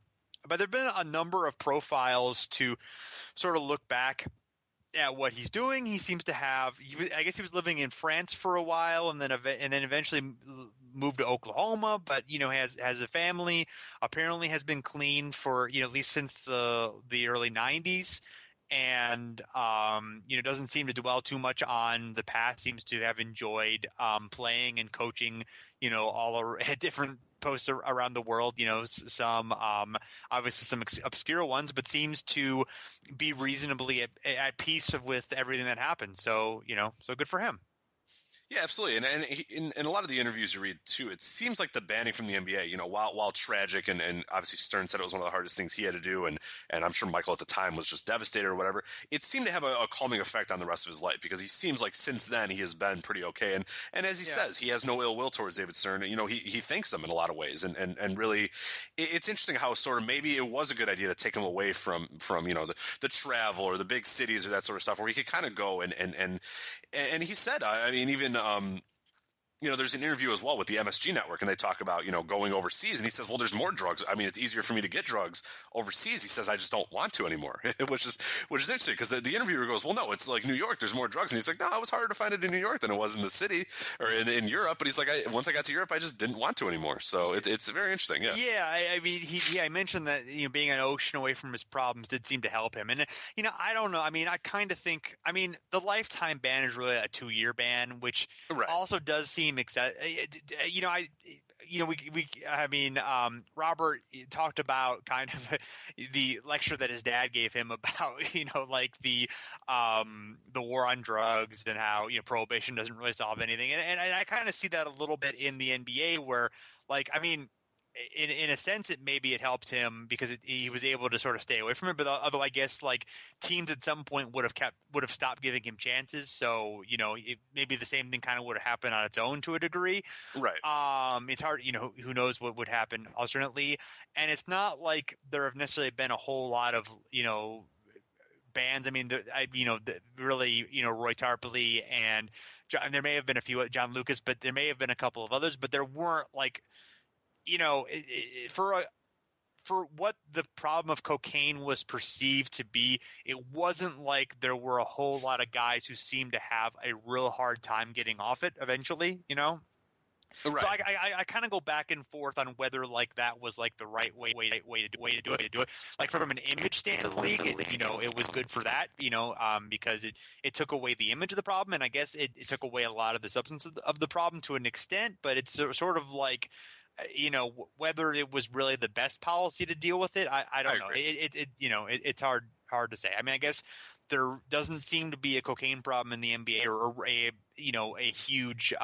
there have been a number of profiles to sort of look back at what he's doing. He seems to have, I guess he was living in France for a while, and then eventually moved to Oklahoma, but has a family. Apparently has been clean for at least since the early 90s. And doesn't seem to dwell too much on the past. Seems to have enjoyed playing and coaching, all at different posts around the world. Some obviously some obscure ones, but seems to be reasonably at peace with everything that happened. So so good for him. Yeah, absolutely. And in a lot of the interviews you read, too, it seems like the banning from the NBA, while tragic, and obviously Stern said it was one of the hardest things he had to do, and I'm sure Michael at the time was just devastated or whatever, it seemed to have a calming effect on the rest of his life, because he seems like since then he has been pretty okay. And as he says, he has no ill will towards David Stern. He thanks him in a lot of ways. And really, it's interesting how sort of maybe it was a good idea to take him away from the travel or the big cities or that sort of stuff, where he could kind of go and he said, I mean, even there's an interview as well with the MSG network, and they talk about, going overseas. And he says, well, there's more drugs. I mean, it's easier for me to get drugs overseas. He says, I just don't want to anymore, which is interesting, because the interviewer goes, well, no, it's like New York, there's more drugs. And he's like, no, it was harder to find it in New York than it was in the city or in Europe. But he's like, once I got to Europe, I just didn't want to anymore. So it's very interesting. Yeah. Yeah. I mean, I mentioned that, being an ocean away from his problems did seem to help him. And, I don't know. I mean, I kind of think, the lifetime ban is really a 2-year ban, which also does seem Robert talked about kind of the lecture that his dad gave him about, like the war on drugs and how, prohibition doesn't really solve anything. And I kind of see that a little bit in the NBA, where, like, in a sense, maybe it helped him because he was able to sort of stay away from it. But although I guess like teams at some point would have stopped giving him chances. So maybe the same thing kind of would have happened on its own to a degree. Right. It's hard. Who knows what would happen alternately. And it's not like there have necessarily been a whole lot of bans. I mean, really, Roy Tarpley and there may have been a few, John Lucas, but there may have been a couple of others. But there weren't like. For what the problem of cocaine was perceived to be, it wasn't like there were a whole lot of guys who seemed to have a real hard time getting off it eventually, Right. So I kind of go back and forth on whether like that was like the right way to do it. Like from an image standpoint, the league, it was good for that, because it took away the image of the problem, and I guess it took away a lot of the substance of the problem to an extent. But it's sort of like. Whether it was really the best policy to deal with it, I don't know. It's hard to say. I mean, I guess there doesn't seem to be a cocaine problem in the NBA or a huge,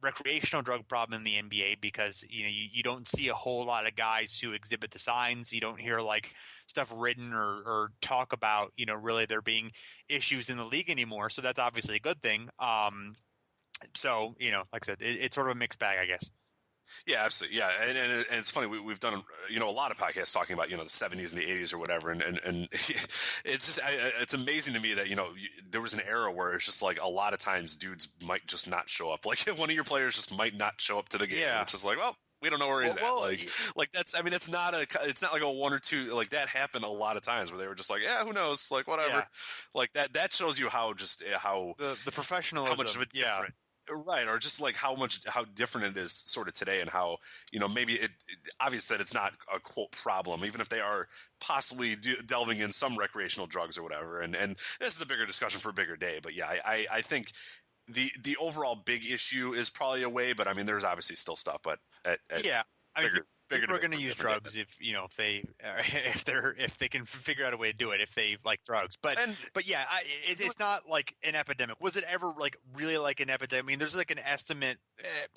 recreational drug problem in the NBA, because, you don't see a whole lot of guys who exhibit the signs. You don't hear like stuff written or talk about, really there being issues in the league anymore. So that's obviously a good thing. So, like I said, it's sort of a mixed bag, I guess. Yeah, absolutely. Yeah. And it's funny. We've done, a lot of podcasts talking about, the 70s and the 80s or whatever. And it's just, it's amazing to me that, there was an era where it's just like a lot of times dudes might just not show up. Like one of your players just might not show up to the game. Yeah. It's just like, well, we don't know where he's at. Like that's, it's not like a one or two, like that happened a lot of times where they were just like, yeah, who knows? Like whatever. Yeah. Like that shows you how the professionalism, how much of a different. Right, or just like how different it is sort of today, and how maybe it obvious that it's not a quote problem, even if they are possibly delving in some recreational drugs or whatever. And this is a bigger discussion for a bigger day. But yeah, I think the overall big issue is probably away, but there's obviously still stuff. But People are going to use drugs if they can figure out a way to do it, if they like drugs. But yeah, it's not like an epidemic. Was it ever like really like an epidemic? I mean, there's like an estimate.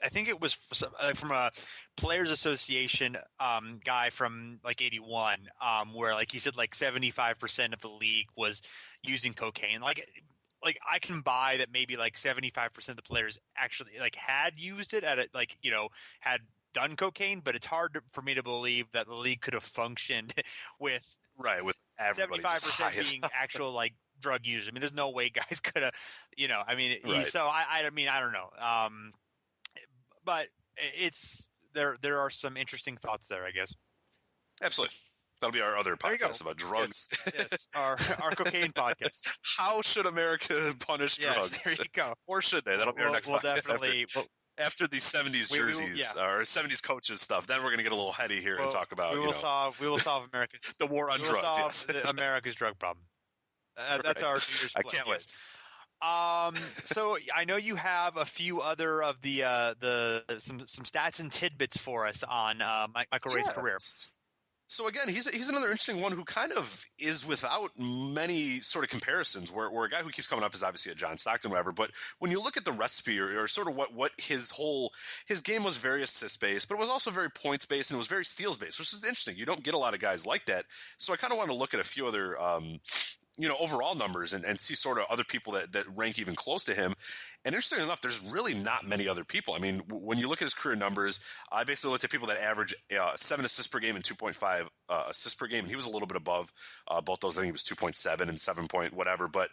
I think it was from a Players Association guy from like '81, where like he said like 75% of the league was using cocaine. Like I can buy that maybe like 75% of the players actually like had used it at had done cocaine, but it's hard for me to believe that the league could have functioned with 75% being actual like drug users. I mean, there's no way guys could have, I mean, so I don't know. But there are some interesting thoughts there, I guess. Absolutely. That'll be our other podcast about drugs. Yes. Our cocaine podcast. How should America punish drugs? There you go. Or should they? That'll be our next podcast. Definitely. After these 70s jerseys or 70s coaches stuff, then we're going to get a little heady here and talk about. We will solve America's the war on drugs. America's drug problem. That's our 2 years. I can't wait. So I know you have a few other of the some stats and tidbits for us on Micheal Ray's career. So again, he's another interesting one who kind of is without many sort of comparisons, where a guy who keeps coming up is obviously a John Stockton, whatever. But when you look at the recipe or sort of what his game was very assist based, but it was also very points based and it was very steals based, which is interesting. You don't get a lot of guys like that. So I kind of want to look at a few other overall numbers and see sort of other people that rank even close to him. And interestingly enough, there's really not many other people. I mean, when you look at his career numbers, I basically looked at people that average 7 assists per game and 2.5 assists per game, and he was a little bit above both those. I think he was 2.7 and 7 point whatever, but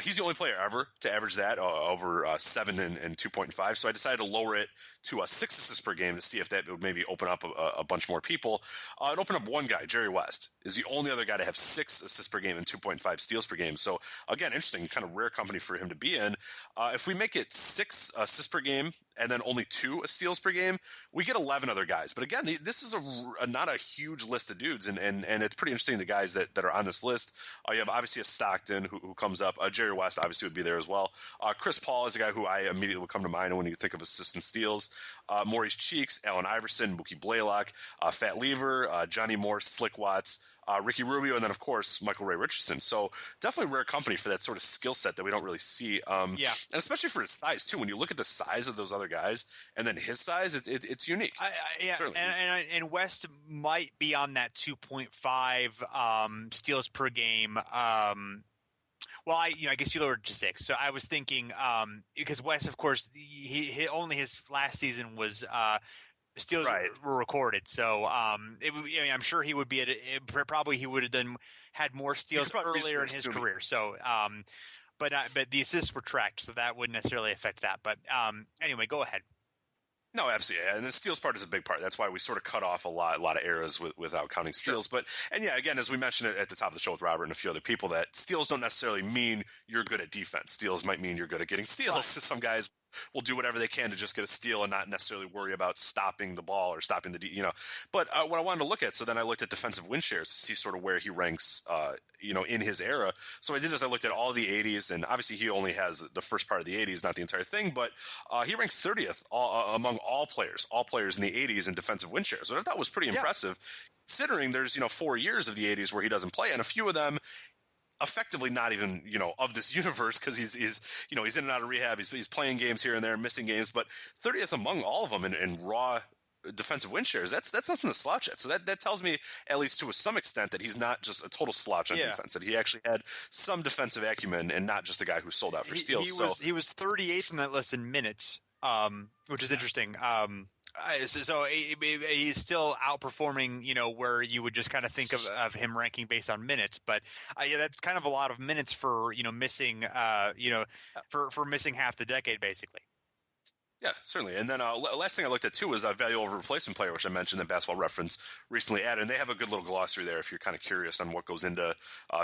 he's the only player ever to average that over 7 and 2.5. So I decided to lower it to 6 assists per game to see if that would maybe open up a bunch more people. It opened up one guy, Jerry West, is the only other guy to have 6 assists per game and 2.5 steals per game. So again, interesting, kind of rare company for him to be in. If we make it 6 assists per game and then only 2 steals per game, we get 11 other guys. But again, this is not a huge list of dudes, and it's pretty interesting, the guys that are on this list. You have obviously a Stockton who comes up. Jerry West obviously would be there as well. Chris Paul is a guy who I immediately would come to mind when you think of assists and steals. Maurice Cheeks, Allen Iverson, Mookie Blaylock, Fat Lever, Johnny Morse, Slick Watts, Ricky Rubio, and then, of course, Micheal Ray Richardson. So definitely rare company for that sort of skill set that we don't really see. And especially for his size, too. When you look at the size of those other guys and then his size, it's unique. And West might be on that 2.5 steals per game. Well, I guess you lowered to 6. So I was thinking because West, of course, he only his last season was steals were recorded, so I'm sure he would be probably he would have had more steals earlier in his career. So, but the assists were tracked, so that wouldn't necessarily affect that. But anyway, go ahead. No, absolutely, and the steals part is a big part. That's why we sort of cut off a lot of eras without counting steals. Sure. Again, as we mentioned at the top of the show with Robert and a few other people, that steals don't necessarily mean you're good at defense. Steals might mean you're good at getting steals. Some guys will do whatever they can to just get a steal and not necessarily worry about stopping the ball or stopping But what I wanted to look at, so then I looked at defensive win shares to see sort of where he ranks, in his era. So I did is I looked at all the 80s, and obviously he only has the first part of the 80s, not the entire thing, but he ranks 30th among all players in the 80s in defensive win shares. So I thought was pretty impressive, considering there's 4 years of the 80s where he doesn't play, and a few of them effectively not even of this universe, because he's in and out of rehab, he's playing games here and there, missing games, but 30th among all of them in raw defensive win shares. That's nothing to slouch at. So that tells me, at least to some extent, that he's not just a total slouch on defense, that he actually had some defensive acumen and not just a guy who sold out for steals. He was 38th on that list in minutes, which is interesting. So he's still outperforming, where you would just kind of think of him ranking based on minutes. But that's kind of a lot of minutes for, missing, for missing half the decade, basically. Yeah, certainly. And then last thing I looked at, too, was value over replacement player, which I mentioned that Basketball Reference recently added. And they have a good little glossary there if you're kind of curious on what goes into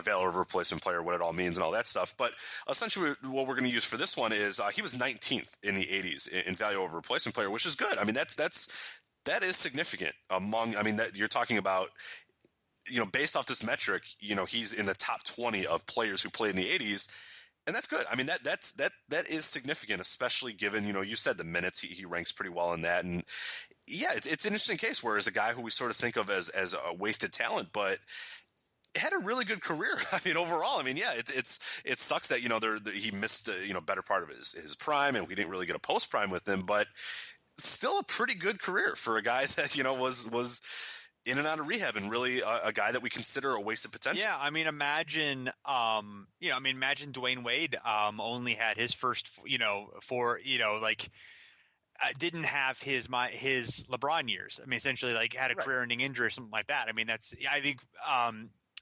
value over replacement player, what it all means and all that stuff. But essentially what we're going to use for this one is he was 19th in the 80s in value over replacement player, which is good. I mean, that is significant that you're talking about, based off this metric, he's in the top 20 of players who played in the 80s. And that's good. I mean, that is significant, especially given, you said the minutes, he ranks pretty well in that. And yeah, it's an interesting case, whereas a guy who we sort of think of as a wasted talent, but had a really good career. I mean, overall, I mean, yeah, it sucks that, he missed, better part of his prime, and we didn't really get a post prime with him, but still a pretty good career for a guy that, was in and out of rehab, and really a guy that we consider a waste of potential. Yeah, I mean, imagine Dwayne Wade only had his first, didn't have his LeBron years. I mean, essentially, like, had a career-ending injury or something like that. I mean, I think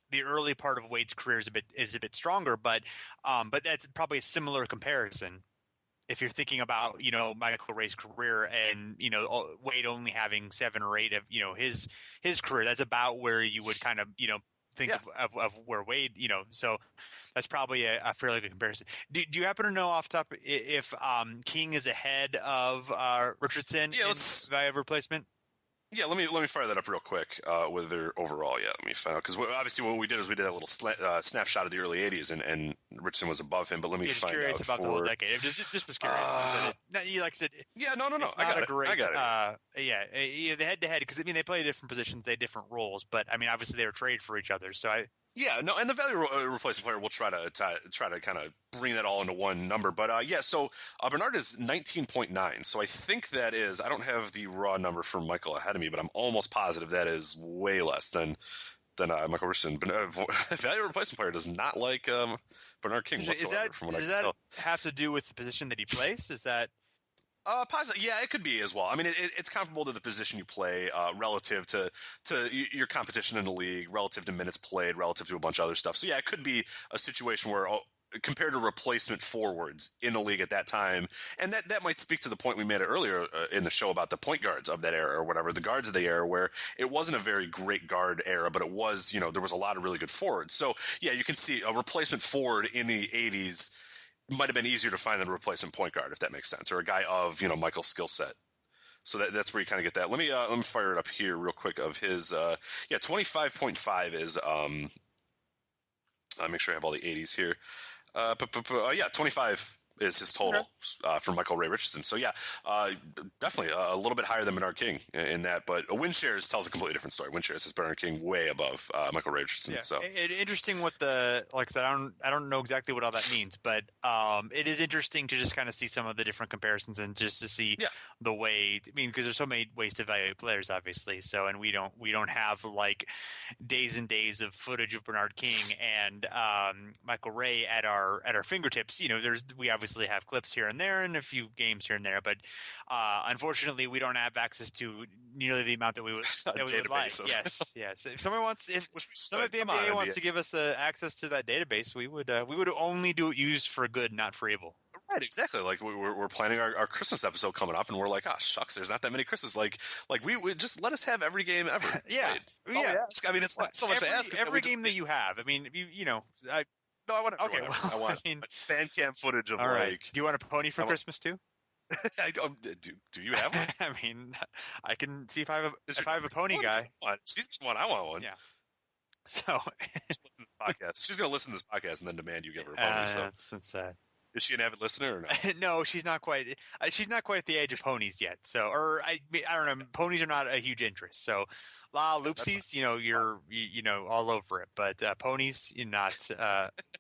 the early part of Wade's career is a bit stronger, but that's probably a similar comparison. If you're thinking about, Micheal Ray's career and, Wade only having 7 or 8 of, his career, that's about where you would kind of, think of where Wade, so that's probably a fairly good comparison. Do you happen to know off the top if King is ahead of Richardson in value of replacement? Yeah, let me fire that up real quick with their overall. Yeah, let me find out, because obviously what we did is we did a little snapshot of the early '80s, and Richardson was above him. But let me find curious out about the whole decade. Just was curious. Like I said, yeah, no, it's I got it. Great, I got it. The head-to-head, because I mean they play different positions, they have different roles, but I mean obviously they were traded for each other. So and the value replacement player, we'll try to kind of bring that all into one number. But so Bernard is 19.9. So I think that is, I don't have the raw number for Michael ahead of me, but I'm almost positive that is way less than Michael Richardson. Value replacement player does not like Bernard King whatsoever. From what I can tell. Does that have to do with the position that he plays? Is that? Positive. Yeah, it could be as well. I mean, it's comparable to the position you play relative to your competition in the league, relative to minutes played, relative to a bunch of other stuff. So yeah, it could be a situation where compared to replacement forwards in the league at that time, and that might speak to the point we made earlier in the show about the point guards of that era or whatever, the guards of the era, where it wasn't a very great guard era, but it was, there was a lot of really good forwards. So yeah, you can see a replacement forward in the 80s might have been easier to find than a replacement point guard, if that makes sense, or a guy of Michael's skill set. So that's where you kind of get that. Let me fire it up here real quick. Of his 25.5 is I'll make sure I have all the 80s here. 25 is his total for Micheal Ray Richardson. So yeah, definitely a little bit higher than Bernard King in that, but a win shares tells a completely different story. Win shares has Bernard King way above Micheal Ray Richardson. Yeah. So interesting what like I said, I don't know exactly what all that means, but it is interesting to just kind of see some of the different comparisons and just to see the way. I mean, because there's so many ways to evaluate players, obviously. So, and we don't have like days and days of footage of Bernard King and Micheal Ray at our fingertips. We obviously have clips here and there and a few games here and there, but unfortunately we don't have access to nearly the amount that we would like. Yes. If someone wants, if some of the NBA wants to give us access to that database, we would only do it used for good, not for evil. Right, exactly. Like we're planning our Christmas episode coming up, and we're like, shucks, there's not that many Christmas. Like we just let us have every game ever. Yeah. I mean, it's not so much to ask. Every game that you have. I mean, No, I want okay. Well, I want fan cam footage of all right. Do you want a pony for Christmas too? Do you have one? I mean, I can see if I have a pony guy. She's the one. I want one. Yeah. So listen to this podcast. She's going to listen to this podcast and then demand you give her a pony. That's sad. Is she an avid listener or not? No, she's not quite. She's not quite at the age of ponies yet. So, or I don't know. Ponies are not a huge interest. So, loopsies, you're all over it. But ponies, you're not.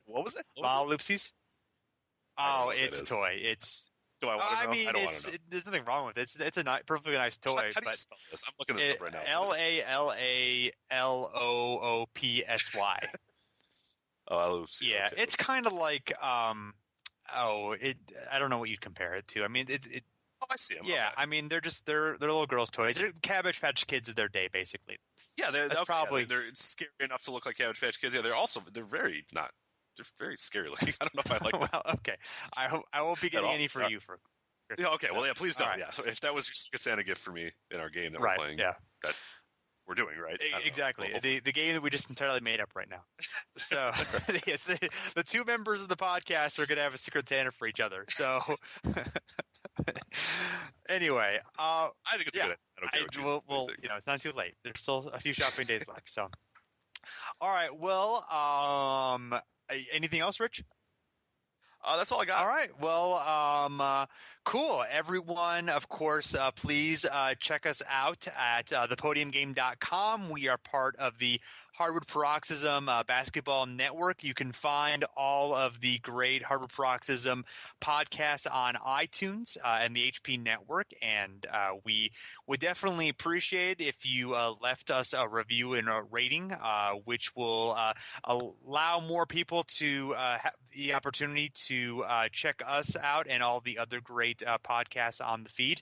What was it? Loopsies. Oh, it's a toy. It's. Do I want to know? I mean, I don't want to know. There's nothing wrong with it. It's a perfectly nice toy. How do you spell this? I'm looking this up right now. LALALOOPSY. Oh, yeah, okay. it's kind of like I don't know what you'd compare it to. I mean, it Oh, I see them. yeah, Okay. I mean, they're little girls' toys. They're Cabbage Patch Kids of their day, basically. Yeah, they're probably they're scary enough to look like Cabbage Patch Kids. Yeah, they're very scary looking. I don't know if I like them. Well, okay. I won't be getting any for you for Christmas. Yeah, okay. Well, yeah, please don't. Right. Yeah. So if that was your Secret Santa gift for me in our game that right. we're playing, yeah, that we're doing, right? Exactly. Well, the game that we just entirely made up right now. So yes, the two members of the podcast are going to have a Secret Santa for each other. So anyway, I think it's good. I don't care well, it's not too late. There's still a few shopping days left. So, all right. Well, anything else, Rich? That's all I got. All right. Well, cool. Everyone, of course, please check us out at thepodiumgame.com. We are part of the Hardwood Paroxysm Basketball Network. You can find all of the great Hardwood Paroxysm podcasts on iTunes and the HP Network. And we would definitely appreciate if you left us a review and a rating, which will allow more people to have the opportunity to check us out and all the other great podcasts on the feed.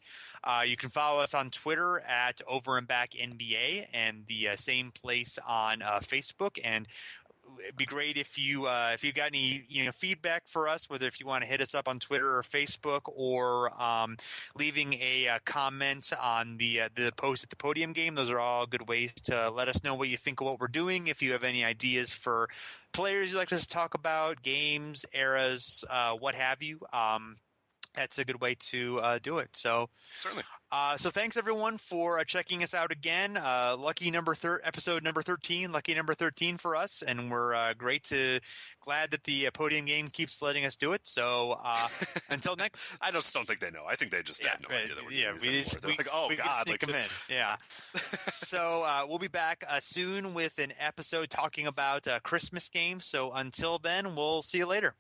You can follow us on Twitter at Over and Back NBA, and the same place on Facebook. And it'd be great if you got any feedback for us, whether if you want to hit us up on Twitter or Facebook, or leaving a comment on the post at the Podium Game. Those are all good ways to let us know what you think of what we're doing. If you have any ideas for players you'd like us to talk about, games, eras, what have you, that's a good way to do it. So certainly. So thanks everyone for checking us out again. Lucky episode number 13, lucky number 13 for us, and we're glad that the Podium Game keeps letting us do it. So until next, I just don't think they know. I think they just have no idea that we're doing this anymore. They're like, oh we God, sneak them in. Yeah. So we'll be back soon with an episode talking about Christmas games. So until then, we'll see you later.